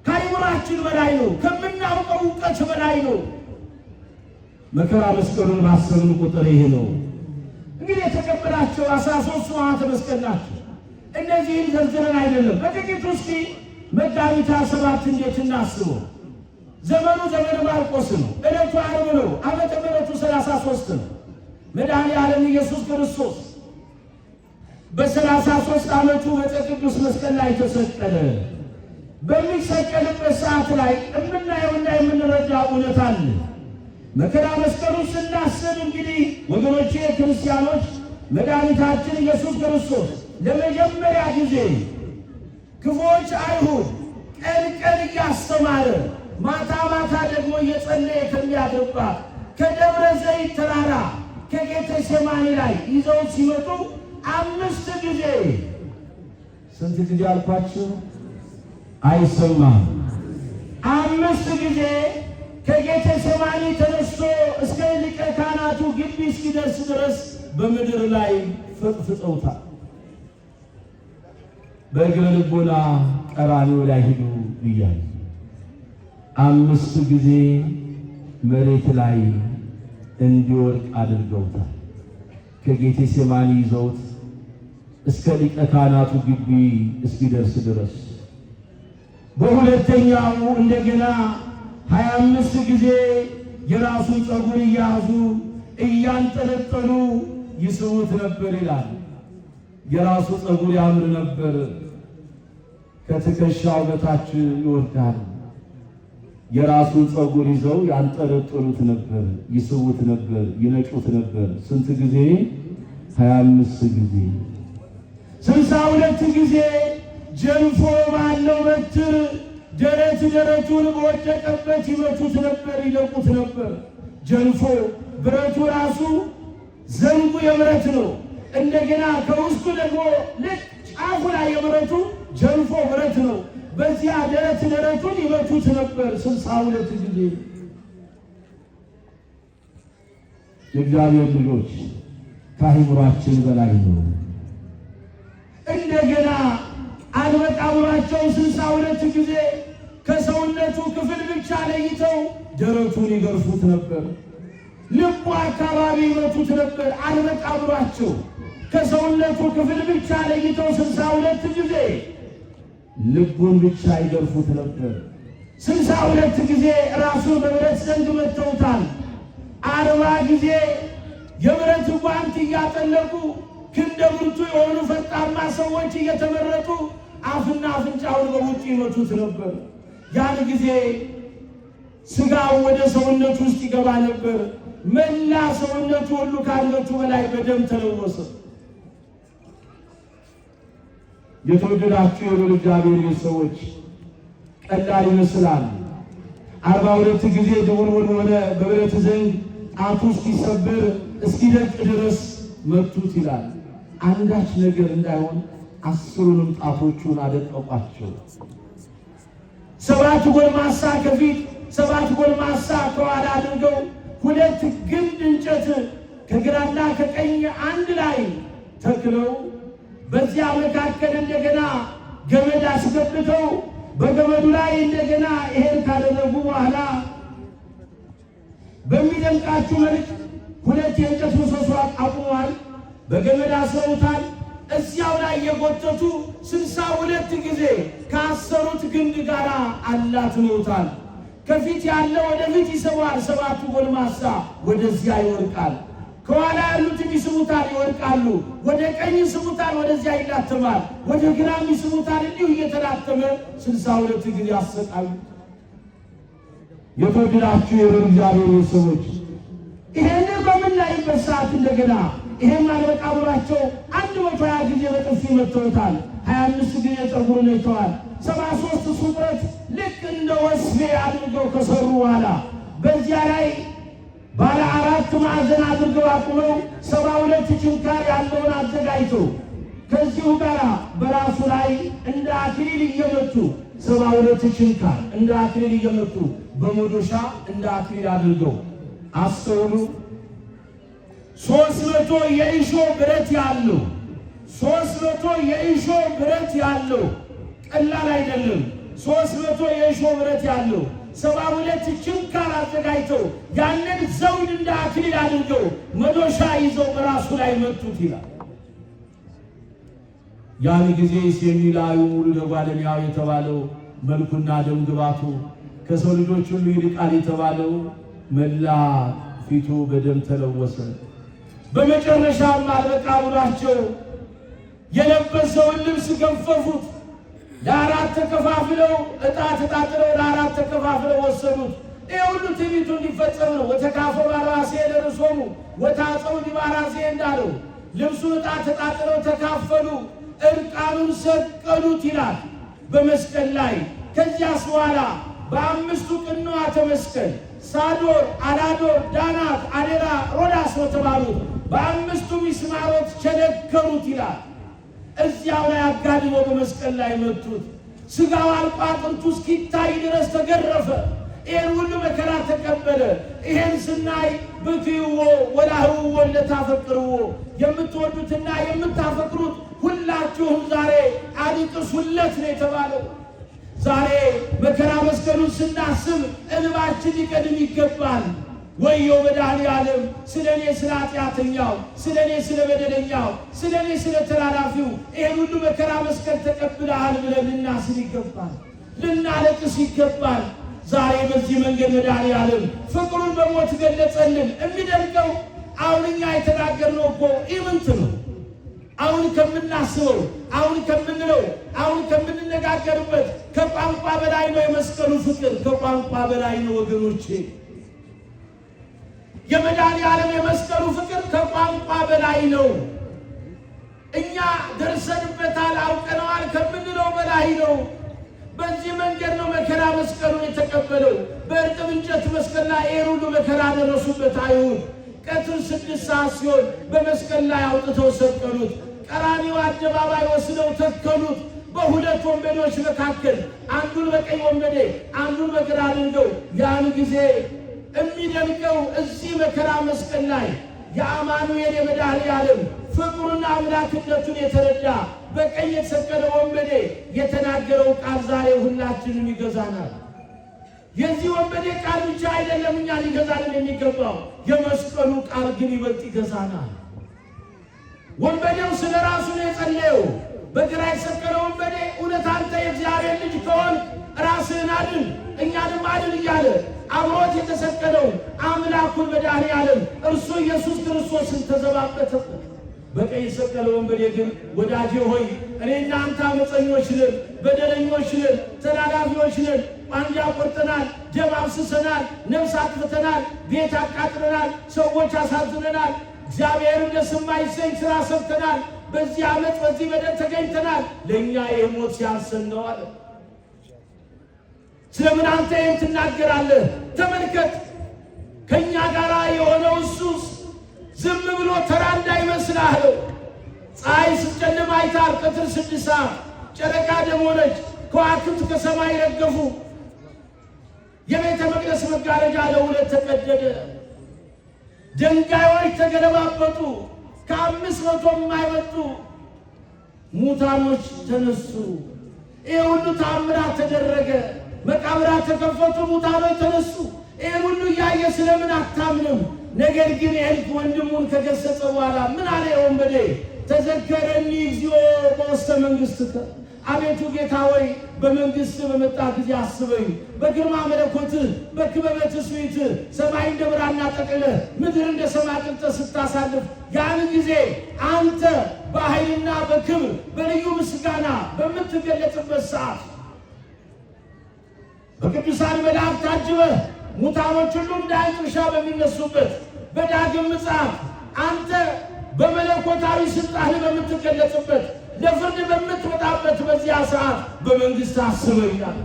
ከአይምሯችን በላይ ነው፣ ከምናውቀው እውቀት በላይ ነው። መከራ መስቀሉን ባሰብን ቁጥር ይሄ ነው እንግዲህ የተቀበላቸው 13 ሕማማተ መስቀል ናቸው። እነዚህን ዘርዝረን አይደለም፣ በጥቂቱ እስኪ መጋቢት 27 እንዴት እናስበው። ዘመኑ ዘመነ ማርቆስ ነው። ዕለቱ ዓርብ ነው። ዓመተ ምሕረቱ 33 ነው። መድኃኔዓለም ኢየሱስ ክርስቶስ በ33 ዓመቱ በቅዱስ መስቀል ላይ ተሰቀለ። በሚሰቀልበት ሰዓት ላይ የምናየውና የምንረዳው እውነት አለ። መከራ መስቀሉን ስናስብ እንግዲህ ወገኖቼ ክርስቲያኖች መድኃኒታችን ኢየሱስ ክርስቶስ ለመጀመሪያ ጊዜ ክፉዎች አይሁድ ቀን ቀን እያስተማረ ማታ ማታ ደግሞ እየጸለየ ከሚያድርባት ከደብረ ዘይት ተራራ ከጌቴሴማኒ ላይ ይዘው ሲመጡ 5 ጊዜ ስንት ጊዜ አልኳችሁ? አይሰማም። 5 ጊዜ ከጌቴሴማኒ ተነስቶ እስከ ሊቀ ካህናቱ ግቢ እስኪደርስ ድረስ በምድር ላይ ፈጥፍጠውታል። በእግረ ልቦና ቀራንዮ ላይ ሂዱ ብያለሁ። 5 ጊዜ መሬት ላይ እንዲወድቅ አድርገውታል። ከጌቴሴማኒ ይዘውት እስከ ሊቀ ካህናቱ ግቢ እስኪደርስ ድረስ። በሁለተኛው እንደገና 25 ጊዜ የራሱን ፀጉር እያያዙ እያንጠለጠሉ ይስቡት ነበር ይላል። የራሱ ፀጉር ያምር ነበር፣ ከትከሻው በታች ይወርዳል። የራሱን ፀጉር ይዘው ያንጠለጠሉት ነበር፣ ይስቡት ነበር፣ ይነጩት ነበር። ስንት ጊዜ? 25 ጊዜ። 62 ጊዜ ጀንፎ ባለው በትር ደረቱን በወደቀበት ይመቱት ነበር፣ ይለቁት ነበር። ጀንፎ ብረቱ ራሱ ዘንጉ የብረት ነው። እንደገና ከውስጡ ደግሞ ልክ ጫፉ ላይ የብረቱ ጀንፎ ብረት ነው። በዚያ ደረቱን ይመቱት ነበር 62 ጊዜ። የእግዚአብሔር ልጆች ከአይምሯችን በላይ ነው። እንደገና አልበቃ ብሏቸው 62 ጊዜ ከሰውነቱ ክፍል ብቻ ለይተው ደረቱን ይገርፉት ነበር፣ ልቡ አካባቢ ይመቱት ነበር። አልበቃ ብሏቸው ከሰውነቱ ክፍል ብቻ ለይተው 62 ጊዜ ልቡን ብቻ ይገርፉት ነበር። 62 ጊዜ ራሱን በብረት ዘንግ መተውታል። 40 ጊዜ የብረት ጓንት እያጠለቁ ክንደ ብርቱ የሆኑ ፈጣማ ሰዎች እየተመረጡ አፍና አፍንጫውን በውጭ ይመቱት ነበር። ያን ጊዜ ስጋው ወደ ሰውነቱ ውስጥ ይገባ ነበር። መላ ሰውነቱ ሁሉ ከአንገቱ በላይ በደም ተለወሰ። የተወደዳችሁ የልዑል እግዚአብሔር ሰዎች ቀላል ይመስላል። 42 ጊዜ ድውልውል ሆነ በብረት ዘንግ ጣቱ እስኪሰበር እስኪደቅ ድረስ መቱት ይላል። አንዳች ነገር እንዳይሆን 10ሩንም ጣቶቹን አደቀቋቸው። 7 ጎልማሳ ከፊት 7 ጎልማሳ ከኋላ አድርገው 2 ግንድ እንጨት ከግራና ከቀኝ አንድ ላይ ተክለው በዚያ መካከል እንደገና ገመድ አስገብተው በገመዱ ላይ እንደገና ይሄን ካደረጉ በኋላ በሚደምቃችሁ መልክ 2 የእንጨት ምሰሶ አቁመዋል። በገመድ አስረውታል። እዚያው ላይ የጎተቱ 62 ጊዜ ካሰሩት ግንድ ጋር አላትመውታል። ከፊት ያለው ወደፊት ይሰባል፣ 7ቱ ጎልማሳ ወደዚያ ይወድቃል። ከኋላ ያሉት ይስሙታል፣ ይወድቃሉ። ወደ ቀኝ ይስሙታል፣ ወደዚያ ይላተማል። ወደ ግራም ይስሙታል። እንዲሁ እየተላተመ 62 ጊዜ አሰቃዩ። የተወደዳችሁ የእግዚአብሔር ሰዎች ይሄን በምናይበት ሰዓት እንደገና ይሄን አልበቃ ብሏቸው 120 ጊዜ በጥፊ መተውታል። 25 ጊዜ ፀጉሩን ነጭተዋል። 73 ሱጥረት ልክ እንደ ወስፌ አድርገው ከሰሩ በኋላ በዚያ ላይ ባለ 4 ማዕዘን አድርገው አቁመው 72 ችንካር ያለውን አዘጋጅተው ከዚሁ ጋር በራሱ ላይ እንደ አክሊል እየመቱ 72 ችንካር እንደ አክሊል እየመቱ በመዶሻ እንደ አክሊል አድርገው አስተውሉ። 300 የእሾህ ብረት ያለው 300 የእሾህ ብረት ያለው ቀላል አይደለም። 300 የእሾህ ብረት ያለው 72 ችንካር አዘጋጅተው ያንን ዘውድ እንደ አክሊል አድርገው መዶሻ ይዘው በራሱ ላይ መቱት ይላል። ያን ጊዜ ሴሚላዩ ሙሉ ለጓደኛው የተባለው መልኩና ደም ግባቱ ከሰው ልጆች ሁሉ ይልቃል የተባለው መላ ፊቱ በደም ተለወሰ። በመጨረሻም አልበቃ ብሏቸው የለበሰውን ልብስ ገፈፉት። ለአራት ተከፋፍለው ዕጣ ተጣጥለው ለአራት ተከፋፍለው ወሰዱት። ይህ ሁሉ ትንቢቱ እንዲፈጸም ነው። ወተካፈሉ አርባዕሴ ለርእሶሙ ወታጸው ዲባራሴ እንዳለው ልብሱን ዕጣ ተጣጥለው ተካፈሉ፣ ዕርቃኑን ሰቀሉት ይላል በመስቀል ላይ። ከዚያስ በኋላ በአምስቱ ቅንዋተ መስቀል ሳዶር፣ አላዶር፣ ዳናት፣ አዴራ፣ ሮዳስ የተባሉት በአምስቱ ሚስማሮች ቸነከሩት ይላል። እዚያው ላይ አጋድመው በመስቀል ላይ መቱት። ሥጋው አልቆ አጥንቱ እስኪታይ ድረስ ተገረፈ። ይህን ሁሉ መከራ ተቀበለ። ይህን ስናይ ብትይዎ ወላህውዎ ለታፈቅርዎ የምትወዱትና የምታፈቅሩት ሁላችሁም ዛሬ አልቅሱለት ነው የተባለው። ዛሬ መከራ መስቀሉን ስናስብ እንባችን ሊቀድም ይገባል። ወዮ መድኃኔዓለም ስለ እኔ ስለ ኃጢአተኛው፣ ስለ እኔ ስለ በደለኛው፣ ስለ እኔ ስለ ተላላፊው ይህን ሁሉ መከራ መስቀል ተቀብለሃል ብለን ልናስብ ይገባል፣ ልናለቅስ ይገባል። ዛሬ በዚህ መንገድ መድኃኔዓለም ፍቅሩን በሞት ገለጸልን። የሚደንቀው አሁን እኛ የተናገርነው እኮ ኢምንት ነው። አሁን ከምናስበው፣ አሁን ከምንለው፣ አሁን ከምንነጋገርበት ከቋንቋ በላይ ነው የመስቀሉ ፍቅር፣ ከቋንቋ በላይ ነው ወገኖቼ። የመድኃኔዓለም የመስቀሉ ፍቅር ከቋንቋ በላይ ነው። እኛ ደርሰንበታል፣ አውቀነዋል ከምንለው በላይ ነው። በዚህ መንገድ ነው መከራ መስቀሉን የተቀበለው። በእርጥብ እንጨት መስቀል ላይ ይህን ሁሉ መከራ ደረሱበት አይሁድ። ቀትር 6 ሰዓት ሲሆን በመስቀል ላይ አውጥተው ሰቀሉት። ቀራንዮ አደባባይ ወስደው ተከሉት። በሁለት ወንበዴዎች መካከል አንዱን በቀኝ ወንበዴ አንዱን በግራ አድርገው ያን ጊዜ የሚደንቀው እዚህ መከራ መስቀል ላይ የአማኑኤል የመድኃኔዓለም ፍቅሩና አምላክነቱን የተረዳ በቀኝ የተሰቀለ ወንበዴ የተናገረው ቃል ዛሬ ሁላችንም ይገዛናል። የዚህ ወንበዴ ቃል ብቻ አይደለም እኛ ሊገዛልን የሚገባው፣ የመስቀሉ ቃል ግን ይበልጥ ይገዛናል። ወንበዴው ስለ ራሱ ነው የጸለየው። በግራ የተሰቀለ ወንበዴ እውነት አንተ የእግዚአብሔር ልጅ ከሆንክ ራስህን አድን እኛንም አድን እያለ አብሮት የተሰቀለው አምላኩን መድኃኔዓለም እርሱ ኢየሱስ ክርስቶስን ተዘባበተበት። በቀኝ የተሰቀለ ወንበዴ ግን ወዳጄ ሆይ እኔ እናንተ አመፀኞች ነን፣ በደለኞች ነን፣ ተላላፊዎች ነን፣ ቋንጃ ቆርጠናል፣ ደም አፍስሰናል፣ ነፍስ አጥፍተናል፣ ቤት አቃጥለናል፣ ሰዎች አሳዝነናል፣ እግዚአብሔርን ደስ የማይሰኝ ሥራ ሰርተናል፣ በዚህ ዓመት በዚህ በደል ተገኝተናል፣ ለእኛ ይህ ሞት ሲያንሰን ነው አለ። ስለምን አንተ ይህን ትናገራለህ? ተመልከት፣ ከእኛ ጋር የሆነው እሱስ ዝም ብሎ ተራ እንዳይመስልህ። ፀሐይ ስትጨልም አይተሃል። ቀትር 6 ሰዓት ጨረቃ ደም ሆነች፣ ከዋክብት ከሰማይ ረገፉ፣ የቤተ መቅደስ መጋረጃ ለሁለት ተቀደደ፣ ድንጋዮች ተገለባበጡ፣ ከ500 የማይበልጡ ሙታኖች ተነሱ። ይህ ሁሉ ተአምራት ተደረገ። መቃብራት ተከፈቱ፣ ሙታኖች ተነሱ። ይህን ሁሉ እያየ ስለምን አታምንም? ነገር ግን ኤልፍ ወንድሙን ከገሰጸ በኋላ ምን አለ? ወንበዴ ተዘከረኒ እግዚኦ በውስተ መንግሥትከ፣ አቤቱ ጌታ ሆይ በመንግስት በመጣ ጊዜ አስበኝ። በግርማ መለኮት በክበበ ትስብእት ሰማይ እንደ ብራና ጠቅልለህ ምድር እንደ ሰማይ አቅልጠህ ስታሳልፍ ያን ጊዜ አንተ በኃይልና በክብር በልዩ ምስጋና በምትገለጽበት ሰዓት በቅዱሳን መላእክት ታጅበህ ሙታኖች ሁሉ እንደ ዓይን ጥርሻ በሚነሱበት በዳግም ምጽአት አንተ በመለኮታዊ ስልጣን በምትገለጽበት ለፍርድ በምትወጣበት በዚያ ሰዓት በመንግስት አስበኝ አለ።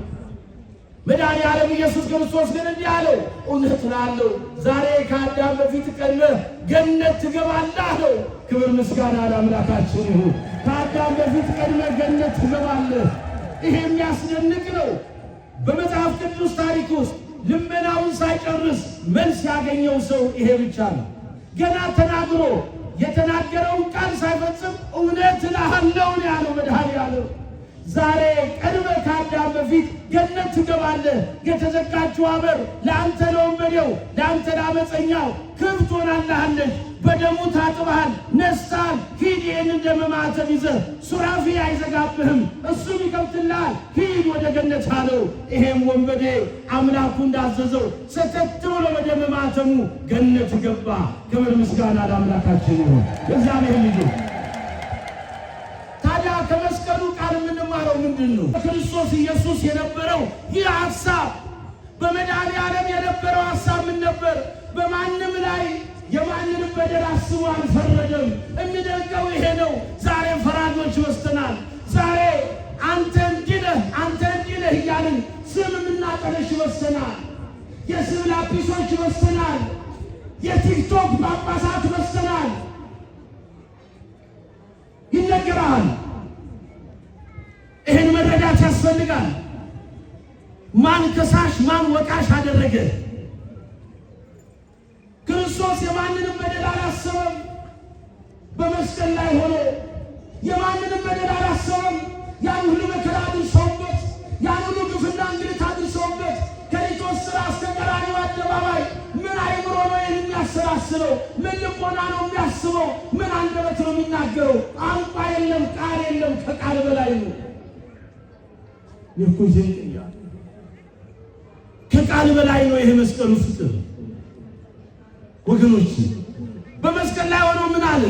መድኃኔዓለም ኢየሱስ ክርስቶስ ግን እንዲህ አለው፣ እውነት እልሃለሁ ዛሬ ከአዳም በፊት ቀድመህ ገነት ትገባለህ አለው። ክብር ምስጋና ለአምላካችን ይሁን። ከአዳም በፊት ቀድመህ ገነት ትገባለህ። ይሄ የሚያስደንቅ ነው። በመጽሐፍ ቅዱስ ታሪክ ውስጥ ልመናውን ሳይጨርስ መልስ ያገኘው ሰው ይሄ ብቻ ነው። ገና ተናግሮ የተናገረውን ቃል ሳይፈጽም እውነት እልሃለሁ ያለው መድኃኔዓለም ዛሬ ቀድመህ ከአዳም በፊት ገነት ትገባለህ። የተዘጋችው በር ለአንተ ለወንበዴው፣ ለአንተ ለዓመፀኛው ክፍት ሆናልሃለች። በደሙ ታጥበሃል፣ ነጽተሃል። ሂድ ይህንን ደመ ማኅተም ይዘህ ሱራፊ አይዘጋብህም፣ እሱም ይከፍትልሃል። ሂድ ወደ ገነት አለው። ይሄም ወንበዴ አምላኩ እንዳዘዘው ሰተት ብሎ በደመ ማኅተሙ ገነት ገባ። ክብር ምስጋና ለአምላካችን ይሁን። እግዚአብሔር ልጅ ታዲያ ከመስቀሉ ቃል የምንማረው ምንድን ነው? በክርስቶስ ኢየሱስ የነበረው ይህ ሐሳብ፣ በመድኃኔዓለም የነበረው ሐሳብ ምን ነበር? በማንም ላይ የማንንም በደል አስቦ አልፈረደም። የሚደንቀው ይሄ ነው። ዛሬ ፈራጆች በዝተናል። ዛሬ አንተ እንዲህ ነህ፣ አንተ እንዲህ ነህ እያልን ስም የምናጠለሽ በዝተናል። የስም ላጲሶች በዝተናል። የቲክቶክ ጳጳሳት በዝተናል። ይነገራል። ይህን መረዳት ያስፈልጋል። ማን ከሳሽ ማን ወቃሽ አደረገ? ክርስቶስ የማንንም በደል አላሰበም። በመስቀል ላይ ሆኖ የማንንም በደል አላሰበም። ያን ሁሉ መከራ አድርሰውበት፣ ያን ሁሉ ግፍና እንግልት አድርሰውበት ከሊቶስ ሥራ እስከ ቀራንዮ አደባባይ ምን አይምሮ ነው ይህን የሚያሰላስለው? ምን ልቦና ነው የሚያስበው? ምን አንደበት ነው የሚናገረው? ቋንቋ የለም፣ ቃል የለም፣ ከቃል በላይ ነው። ከቃል በላይ ነው ይሄ መስቀሉ ፍቅር። ወገኖች በመስቀል ላይ ሆኖ ምን አለ?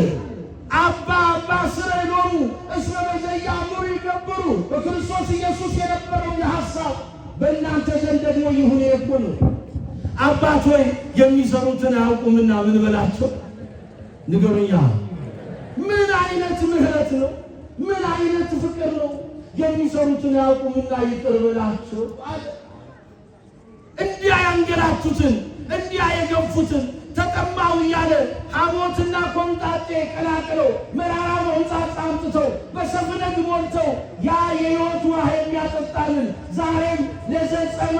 አባ አባ ስረይሎሙ እስመ በዘያእምሩ ይገብሩ። በክርስቶስ ኢየሱስ የነበረው የሐሳብ በእናንተ ዘንድ ደግሞ ይሁን እኮ ነው። አባት ሆይ የሚሰሩትን አያውቁምና ምን በላቸው? ንገሩኛ። ምን አይነት ምሕረት ነው? ምን አይነት ፍቅር ነው? የሚሰሩትን አያውቁምና ይቅር በላቸው አለ። እንዲያ ያንገላቱትን፣ እንዲያ የገፉትን ተጠማሁ እያለ ሐሞትና ኮምጣጤ ቀላቅለው መራራ ወንጻት አምጥተው በሰፍነግ ሞልተው ያ የሕይወት ውሃ የሚያጠጣንን ዛሬም ለዘጸማ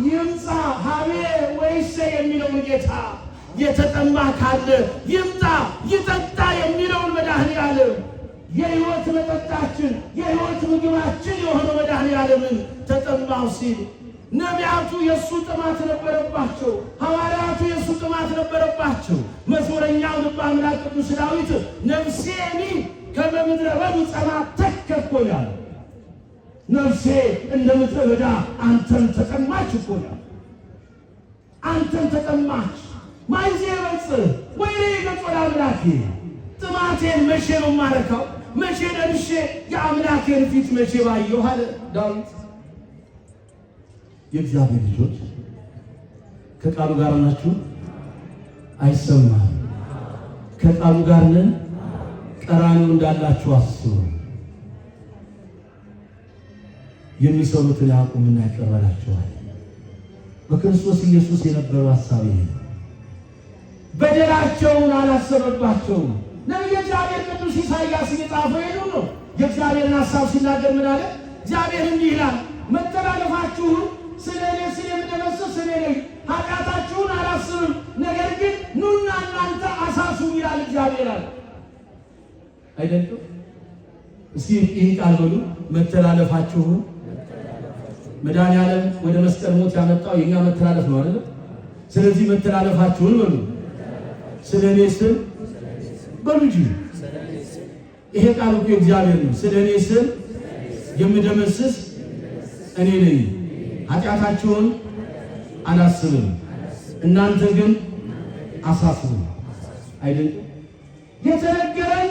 ይምጻ ሀቤ ወይሴ የሚለውን ጌታ የተጠማ ካለ ይምጣ ይጠጣ የሚለውን መድኃኔዓለም የሕይወት መጠጣችን የሕይወት ምግባችን የሆነው መድኃኔዓለምን ተጠማሁ ሲል ነቢያቱ የእሱ ጥማት ነበረባቸው። ሐዋርያቱ የእሱ ጥማት ነበረባቸው። መዝሙረኛው ልበ አምላክ ቅዱስ ዳዊት ነፍሴኒ ከመ ምድረ በዱ ጸማተከ እኮ ያለ ነፍሴ እንደ ምድረ በዳ አንተን ተጠማች እኮ ያለ አንተን ተጠማች። ማይዜ በጽህ ወይኔ ገጾ ለአምላኬ ጥማቴን መቼ ነው ማረካው? መቼ ደርሼ የአምላኬን ፊት መቼ ባየሁ አለ ዳዊት። የእግዚአብሔር ልጆች ከቃሉ ጋር ናችሁ? አይሰማም? ከቃሉ ጋር ነን? ቀራንዮ እንዳላችሁ አስቡ። የሚሰሩትን አያውቁምና ይቀበላቸዋል። በክርስቶስ ኢየሱስ የነበረው ሐሳብ ይሄ ነው። በደላቸውን አላሰበባቸውም። ነቢየ እግዚአብሔር ቅዱስ ኢሳይያስ የጻፈው ይሄ ነው። የእግዚአብሔርን ሐሳብ ሲናገር ምን አለ? እግዚአብሔር እንዲህ ይላል፣ መተላለፋችሁን ስለ እኔ የምደመስስ እኔ ነኝ፣ ኃጢአታችሁን አላስብም። ነገር ግን ኑና እናንተ አሳስቡ ይላል እግዚአብሔር አለ። አይደለም? እስኪ ይህን ቃል በሉ። መተላለፋችሁን መድኃኔዓለም ወደ መስቀል ሞት ያመጣው የኛ መተላለፍ ነው አይደል? ስለዚህ መተላለፋችሁን በሉ። ስለ እኔ ስም በሉ እንጂ ይሄ ቃል እኮ እግዚአብሔር ነው። ስለ እኔ ስም የምደመስስ እኔ ነኝ። ኃጢአታችሁን አላስብም፣ እናንተ ግን አሳስቡ። አይደል የተነገረን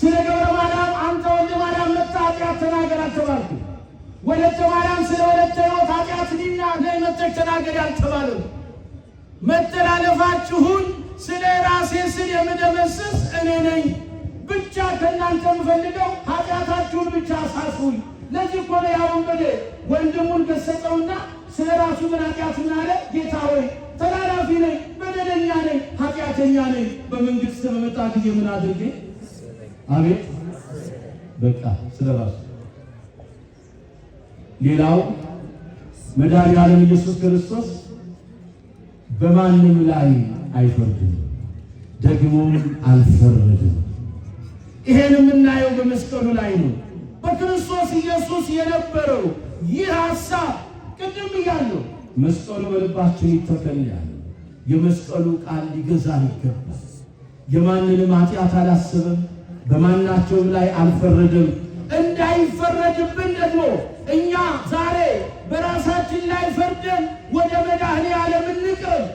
ስለ ገብረ ማርያም አንተ ወልደ ማርያም መጥተህ ኃጢአት ተናገር አልተባልኩም። ወለተ ማርያም ስለ ወለተ ሕይወት ኃጢአት ዲና ነይ መጥተሽ ተናገሪ አልተባለም። መተላለፋችሁን ስለ ራሴ ስል የምደመስስ እኔ ነኝ። ብቻ ከእናንተ የምፈልገው ኃጢአታችሁን ብቻ አሳስቡኝ። ለዚህ እኮ ነው ያ ወንበዴ ወንድሙን ገሰጸውና ስለ ራሱ ምን ኃጢአት ምን አለ? ጌታ ሆይ ተላላፊ ነኝ፣ በደለኛ ነኝ፣ ኃጢአተኛ ነኝ። በመንግሥት በመጣ ጊዜ ምን አድርጌ? አቤት በቃ ስለ ራሱ። ሌላው መድኃኒዓለም ኢየሱስ ክርስቶስ በማንም ላይ አይፈርድም፣ ደግሞም አልፈረድም። ይሄን የምናየው በመስቀሉ ላይ ነው። በክርስቶስ ኢየሱስ የነበረው ይህ ሐሳብ ቅድም ብያለሁ፣ መስቀሉ በልባችን ይተከል ያለ የመስቀሉ ቃል ሊገዛን ይገባል። የማንንም ኃጢአት አላሰበም፣ በማናቸውም ላይ አልፈረደም። እንዳይፈረድብን ደግሞ እኛ ዛሬ በራሳችን ላይ ፈርደን ወደ መድኃኔዓለም እንቅረብ።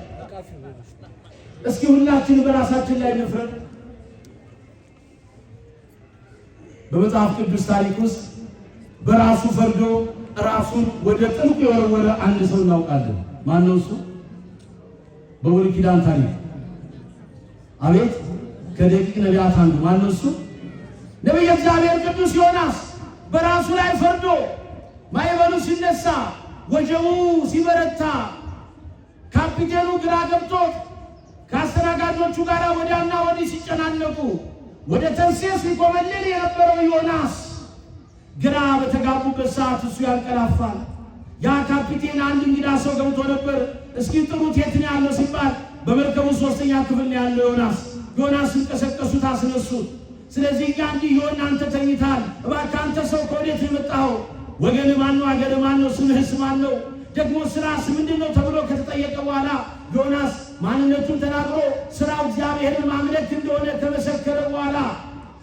እስኪ ሁላችን በራሳችን ላይ እንፍረድ። በመጽሐፍ ቅዱስ ታሪክ ውስጥ በራሱ ፈርዶ ራሱን ወደ ጥልቁ የወረወረ አንድ ሰው እናውቃለን። ማን ነው እሱ? በብሉይ ኪዳን ታሪክ አቤት ከደቂቅ ነቢያት አንዱ ማን ነው እሱ? ነቢየ እግዚአብሔር ቅዱስ ዮናስ በራሱ ላይ ፈርዶ ማዕበሉ ሲነሳ፣ ወጀቡ ሲበረታ፣ ካፒቴኑ ግራ ገብቶት ከአስተናጋጆቹ ጋር ወዲያና ወዲህ ሲጨናነቁ ወደ ተርሴስ ሊኮበልል የነበረው ዮናስ ግራ በተጋቡበት ሰዓት እሱ ያንቀላፋል። ያ ካፒቴን አንድ እንግዳ ሰው ገብቶ ነበር። እስኪ ጥሩት የት ነው ያለው ሲባል በመርከቡ 3ኛ ክፍል ነው ያለው ዮናስ። ዮናስን ቀሰቀሱት፣ አስነሱት። ስለዚህ እኛ እንዲህ ይሆን አንተ ተኝታል፣ እባክህ አንተ ሰው ከወዴት ነው የመጣኸው? ወገን ማን ነው? አገር ማን ነው? ስምህስ ማን ነው? ደግሞ ስራስ ምንድን ነው ተብሎ ከተጠየቀ በኋላ ዮናስ ማንነቱን ተናግሮ ስራው እግዚአብሔርን ማምለክ እንደሆነ ከመሰከረ በኋላ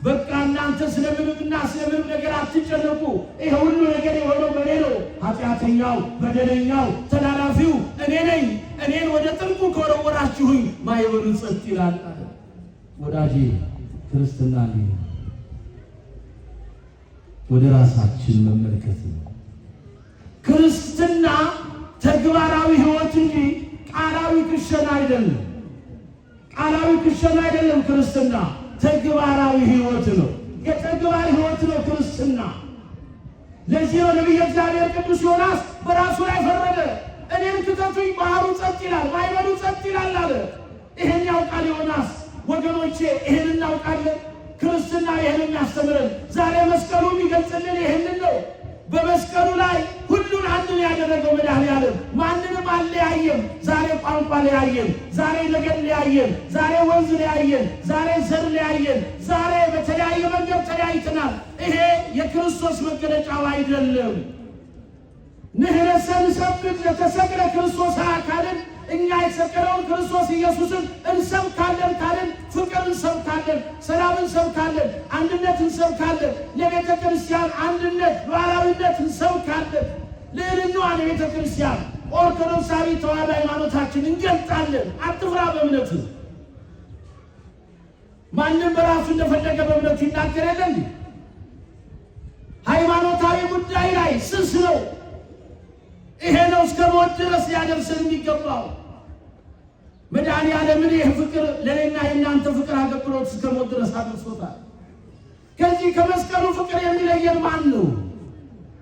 በቃ እናንተ ስለምንምና ስለምንም ነገር አትጨነቁ፣ ይሄ ሁሉ ነገር የሆነው በእኔ ነው። ኃጢአተኛው፣ በደለኛው፣ ተላላፊው እኔ ነኝ። እኔን ወደ ጥልቁ ከወረወራችሁኝ ማዕበሉን ጸጥ ይላል። ወዳጄ ክርስትና ወደ ራሳችን መመልከት ነው። ክርስትና ተግባራዊ ሕይወት እንጂ ቃላዊ ክሸና አይደለም። ቃላዊ ክሸና አይደለም። ክርስትና ተግባራዊ ሕይወት ነው። የተግባር ሕይወት ነው ክርስትና። ለዚህ ነው ነቢየ እግዚአብሔር ቅዱስ ዮናስ በራሱ ላይ ፈረደ። እኔን ክተቱኝ፣ ባህሩ ጸጥ ይላል፣ ማዕበሉ ጸጥ ይላል አለ። ይሄን ያውቃል ዮናስ። ወገኖቼ ይሄን እናውቃለን። ክርስትና ይሄን የሚያስተምረን ዛሬ መስቀሉ የሚገልጽልን ይሄንን ነው። በመስቀሉ ላይ ሁሉን አንድ ነው ያደረገው መድኃኔዓለም። ማንንም አለያየም። ዛሬ ቋንቋ ለያየን፣ ዛሬ ነገድ ለያየን፣ ዛሬ ወንዝ ለያየን፣ ዛሬ ዘር ለያየን፣ ዛሬ በተለያየ መንገድ ተለያይተናል። ይሄ የክርስቶስ መገለጫው አይደለም። ንሕነሰ ንሰብክ ለተሰቅለ ክርስቶስ አካልን፣ እኛ የተሰቀለውን ክርስቶስ ኢየሱስን እንሰብካለን ካለን ፍቅር እንሰብካለን፣ ሰላም እንሰብካለን፣ አንድነት እንሰብካለን፣ ለቤተ ክርስቲያን አንድነት ሉዓላዊነት እንሰብካለን። ልዕልናዋን የቤተ ክርስቲያን ኦርቶዶክሳዊ ተዋሕዶ ሃይማኖታችን እንገልጣለን። አትፍራ በእምነት። ማንም በራሱ እንደፈለገ በእምነቱ ይናገር የለ እንዴ? ሃይማኖታዊ ጉዳይ ላይ ስስ ነው። ይሄ ነው እስከ ሞት ድረስ ሊያደርሰን የሚገባው። መድኃኔዓለምን ይህ ፍቅር ለእኔና የእናንተ ፍቅር አገብሮት እስከ ሞት ድረስ አድርሶታል። ከዚህ ከመስቀሉ ፍቅር የሚለየን ማን ነው?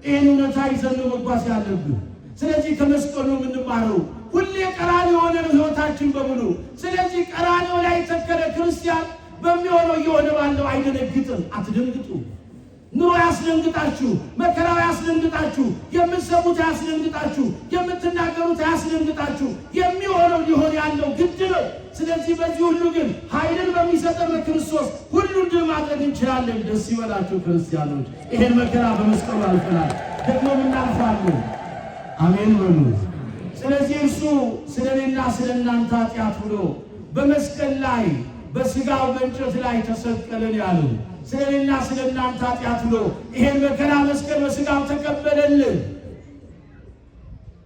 ይህን እውነታ ይዘን መጓዝ ያለብን። ስለዚህ ከመስቀሉ የምንማረው ሁሌ ቀራንዮ የሆነ ሕይወታችን በሙሉ። ስለዚህ ቀራንዮ ላይ የተከለ ክርስቲያን በሚሆነው እየሆነ ባለው አይደነግጥም። አትደንግጡ። ኑሮ ያስደንግጣችሁ፣ መከራው ያስደንግጣችሁ፣ የምትሰሙት ያስደንግጣችሁ፣ የምትናገሩት ያስደንግጣችሁ። የሚሆነው ሊሆን ያለው ግድ ነው። ስለዚህ በዚህ ሁሉ ግን ኃይልን በሚሰጠን በክርስቶስ ሁሉን ድል ማድረግ እንችላለን። ደስ ይበላችሁ ክርስቲያኖች። ይሄን መከራ በመስቀሉ አልፈናል፣ ደግሞ እናልፋለን። አሜን በሉ። ስለዚህ እርሱ ስለ እኔና ስለ እናንተ ኃጢአት ብሎ በመስቀል ላይ በሥጋው በእንጨት ላይ ተሰቀለን ያለው ስለኔና ስለእናንተ ኃጢአት ብሎ ይሄን መከራ መስቀል በሥጋው ተቀበለልን።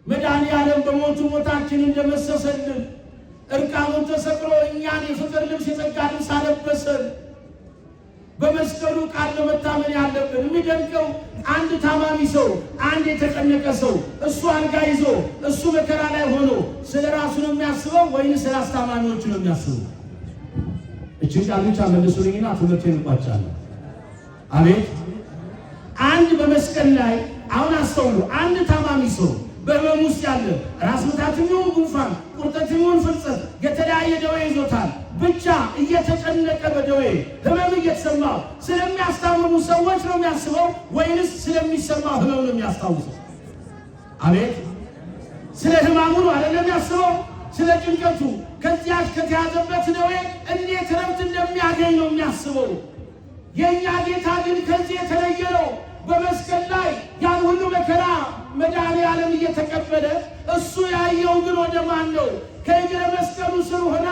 መድኃኔዓለም በሞቱ ሞታችንን ደመሰሰልን። እርቃኑን ተሰቅሎ እኛን የፍቅር ልብስ የጸጋ ልብስ አለበሰን። በመስቀሉ ቃል ነው መታመን ያለብን። የሚደንቀው አንድ ታማሚ ሰው፣ አንድ የተጨነቀ ሰው እሱ አልጋ ይዞ እሱ መከራ ላይ ሆኖ ስለ ራሱ ነው የሚያስበው ወይስ ስለ አስታማሚዎቹ ነው የሚያስበው? እችን ቃል ብቻ መልሱልኝና ትምህርቴን እንቋጫለን። አቤት! አንድ በመስቀል ላይ አሁን አስተውሉ። አንድ ታማሚ ሰው በህመም ውስጥ ያለ ራስ ምታትም ይሁን ጉንፋን፣ ቁርጠትም ይሁን ፍልጸት የተለያየ ደዌ ይዞታል። ብቻ እየተጨነቀ በደዌ ህመም እየተሰማው ስለሚያስታምሙ ሰዎች ነው የሚያስበው ወይንስ ስለሚሰማው ህመም ነው የሚያስታውሰው? አቤት! ስለ ህማሙ ነው አይደለም የሚያስበው፣ ስለ ጭንቀቱ ከዚያች ከተያዘበት ደዌ እንዴት ረፍት እንደሚያገኝ ነው የሚያስበው። የእኛ ጌታ ግን ከዚህ የተለየ ነው። በመስቀል ላይ ያን ሁሉ መከራ መድኃኔዓለም እየተቀበለ እሱ ያየው ግን ወደ ማን ነው? ከእግረ መስቀሉ ስር ሆና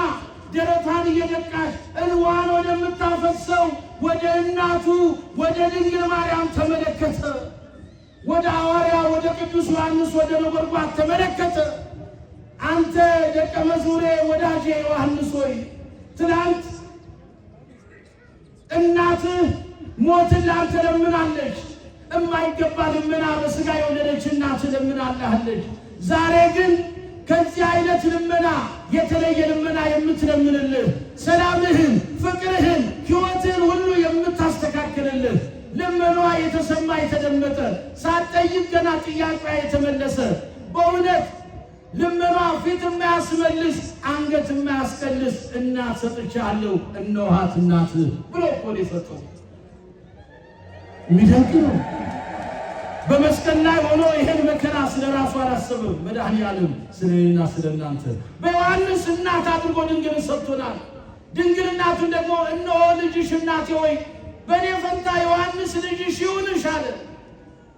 ደረቷን እየደቃች እንዋን ወደምታፈሰው ወደ እናቱ ወደ ድንግል ማርያም ተመለከተ። ወደ ሐዋርያ ወደ ቅዱስ ዮሐንስ ወደ ነጎድጓድ ተመለከተ። አንተ ደቀ መዝሙሬ ወዳጄ ዮሐንስ ሆይ ትናንት እናትህ ሞትን ላንተ ለምናለች። የማይገባ ልመና በሥጋ የወለደች እናትህ ለምናለች። ዛሬ ግን ከዚህ አይነት ልመና የተለየ ልመና የምትለምንልህ፣ ሰላምህን፣ ፍቅርህን፣ ሕይወትህን ሁሉ የምታስተካክልልህ፣ ልመኗ የተሰማ የተደመጠ፣ ሳትጠይቅ ገና ጥያቄዋ የተመለሰ፣ በእውነት ልመኗ ፊት የማያስመልስ አንገት የማያስቀልስ እናት ሰጥቻለሁ፣ እነኋት እናትህ ብሎ እኮ ነው የሰጠው። የሚደንቅ ነው። በመስቀል ላይ ሆኖ ይሄን መከራ ስለ ራሱ አላሰበም። መድኃኔዓለም ስለኔና ስለእናንተ በዮሐንስ እናት አድርጎ ድንግልን ሰጥቶናል። ድንግል እናቱን ደግሞ እነሆ ልጅሽ እናቴ ሆይ በእኔ ፈንታ ዮሐንስ ልጅሽ ይሁንሽ አለ።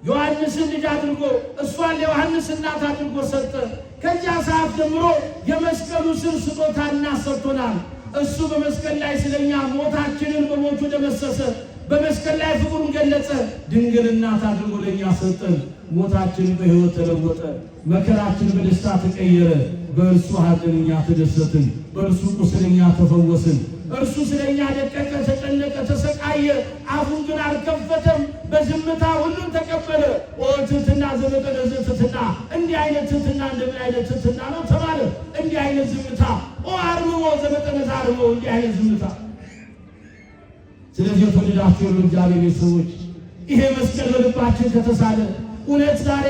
ዮሐንስን ልጅ አድርጎ እሷን ለዮሐንስ እናት አድርጎ ሰጠ። ከዚያ ሰዓት ጀምሮ የመስቀሉ ስር ስጦታ እናት ሰጥቶናል። እሱ በመስቀል ላይ ስለኛ ሞታችንን በሞቱ ደመሰሰ። በመስቀል ላይ ፍቅሩን ገለጸ። ድንግል እናት አድርጎ ለኛ ሰጠን። ሞታችን በሕይወት ተለወጠ። መከራችን በደስታ ተቀየረ። በእርሱ ሐዘን እኛ ተደሰትን፣ በእርሱ ቁስል እኛ ተፈወስን። እርሱ ስለኛ ደቀቀ፣ ተጨነቀ፣ ተሰቃየ። አፉን ግን አልከፈተም። በዝምታ ሁሉን ተቀበለ። ኦ ትሕትና ዘመጠነ ትሕትና! እንዲህ አይነት ትሕትና እንደምን አይነት ትሕትና ነው ተባለ። እንዲህ አይነት ዝምታ! ኦ አርምሞ ዘመጠነ አርምሞ! እንዲህ አይነት ዝምታ! ስለዚህ የተወደዳችሁ የእግዚአብሔር ቤተሰቦች ይሄ መስቀል በልባችን ከተሳለ እውነት ዛሬ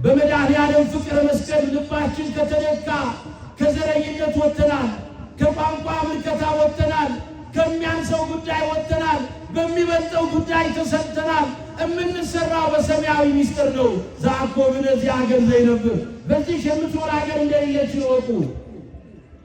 በመድኃኔዓለም ፍቅረ መስቀል ልባችን ከተነካ ከዘረኝነት ወጥተናል፣ ከቋንቋ ምልከታ ወጥተናል፣ ከሚያንሰው ጉዳይ ወጥተናል፣ በሚበልጠው ጉዳይ ተሰጥተናል። የምንሰራው በሰማያዊ ምስጢር ነው። ዛኮ በነዚህ ሀገር ዘይነብር በዚህ የምትኖር ሀገር እንደሌለች ወቁ።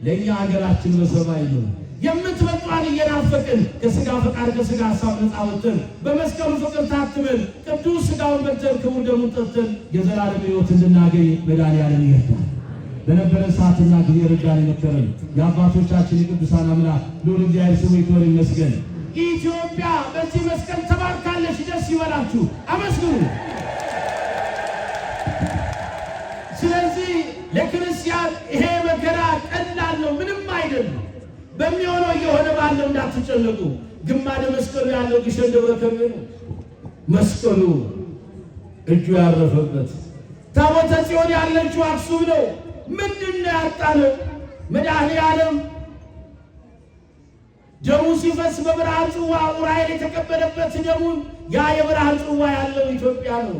ለእኛ ሀገራችን በሰማይ ነው። የምትመጣን እየናፈቅን ከሥጋ ፈቃድ ከሥጋ ሐሳብ ነፃ ወጥተን በመስቀሉ ፍቅር ታትመን ቅዱስ ሥጋውን በልተን ክቡር ደሙን ጠጥተን የዘላለም ሕይወት እንድናገኝ መድኃኔዓለም ይርዳን። በነበረ ሰዓትና ጊዜ ረዳን የመከረን የአባቶቻችን የቅዱሳን አምላክ ልዑል እግዚአብሔር ስሙ ይክበር ይመስገን። ኢትዮጵያ በዚህ መስቀል ተባርካለች። ደስ ይበላችሁ፣ አመስግኑ። ስለዚህ ለክርስቲያን ይሄ መከራ ቀላል ነው፣ ምንም አይደለም። በሚሆነው እየሆነ ባለው እንዳትጨነቁ። ግማደ መስቀሉ ያለው ግሸን ደብረ ከርቤ ነው። መስቀሉ እጁ ያረፈበት ታቦተ ጽዮን ያለችው አክሱም ነው። ምንድን ነው ያጣነው? መድኃኔዓለም ደሙ ሲፈስ በብርሃን ጽዋ ዑራኤል የተቀበለበት ደሙን ያ የብርሃን ጽዋ ያለው ኢትዮጵያ ነው።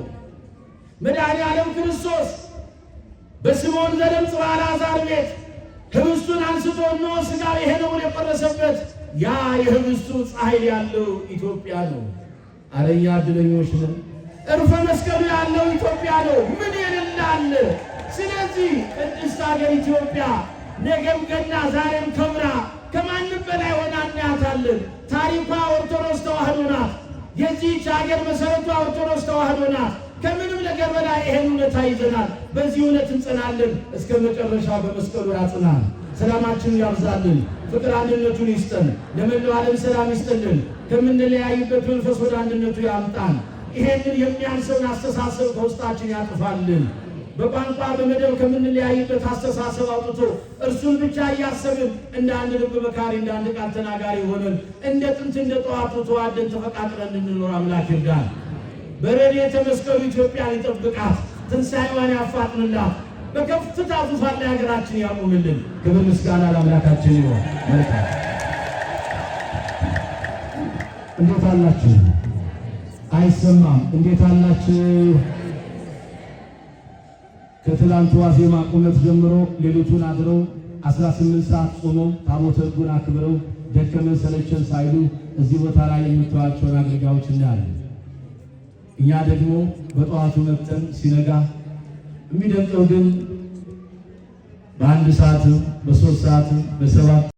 መድኃኔዓለም ክርስቶስ በስምዖን ዘለምጽ በአልዓዛር ቤት ህብስቱን አንስቶ እነሆ ሥጋው ይሄ ነው የቆረሰበት ያ የህብስቱ ፀሐይ ያለው ኢትዮጵያ ነው። አረኛ ዕድለኞች ነን። ዕርፈ መስቀሉ ያለው ኢትዮጵያ ነው። ምን ይልላል? ስለዚህ ቅድስት ሀገር ኢትዮጵያ ነገም ገና ዛሬም ከብራ ከማንም በላይ ሆና እናያታለን። ታሪኳ ኦርቶዶክስ ተዋሕዶ ናት። የዚህች ሀገር መሠረቷ ኦርቶዶክስ ተዋሕዶ ናት። ከምንም ነገር በላይ ይሄን እውነት ይዘናል። በዚህ እውነት እንጸናለን እስከ መጨረሻ። በመስቀሉ ያጽናን፣ ሰላማችንን ያብዛልን፣ ፍቅር አንድነቱን ይስጠን፣ ለመላው ዓለም ሰላም ይስጥልን፣ ከምንለያይበት መንፈስ ወደ አንድነቱ ያምጣን። ይሄንን የሚያንሰውን አስተሳሰብ ከውስጣችን ያጥፋልን። በቋንቋ በመደብ ከምንለያይበት አስተሳሰብ አውጥቶ እርሱን ብቻ እያሰብን እንደ አንድ ልብ መካሪ፣ እንደ አንድ ቃል ተናጋሪ ሆነን እንደ ጥንት እንደ ጠዋቱ ተዋደን ተፈቃቅረን እንድንኖር አምላክ ይርዳን። በረድኤተ መስቀሉ ኢትዮጵያን ይጠብቃት፣ ትንሣኤዋን ያፋጥንላት፣ በከፍታ ዙፋን ላይ ሀገራችን ያቆምልን። ክብር ምስጋና ለአምላካችን ይሁን። መልካም እንዴት አላችሁ? አይሰማም። እንዴት አላችሁ? ከትላንቱ ዋዜማ ቁመት ጀምሮ ሌሊቱን አድረው 18 ሰዓት ጾመው ታቦተ ሕጉን አክብረው ደከመን ሰለቸን ሳይሉ እዚህ ቦታ ላይ የምታዩዋቸውን አገልጋዮች እናያለን። እኛ ደግሞ በጠዋቱ መጥተን ሲነጋ የሚደንቀው ግን በ1 ሰዓትም በ3 ሰዓትም በ7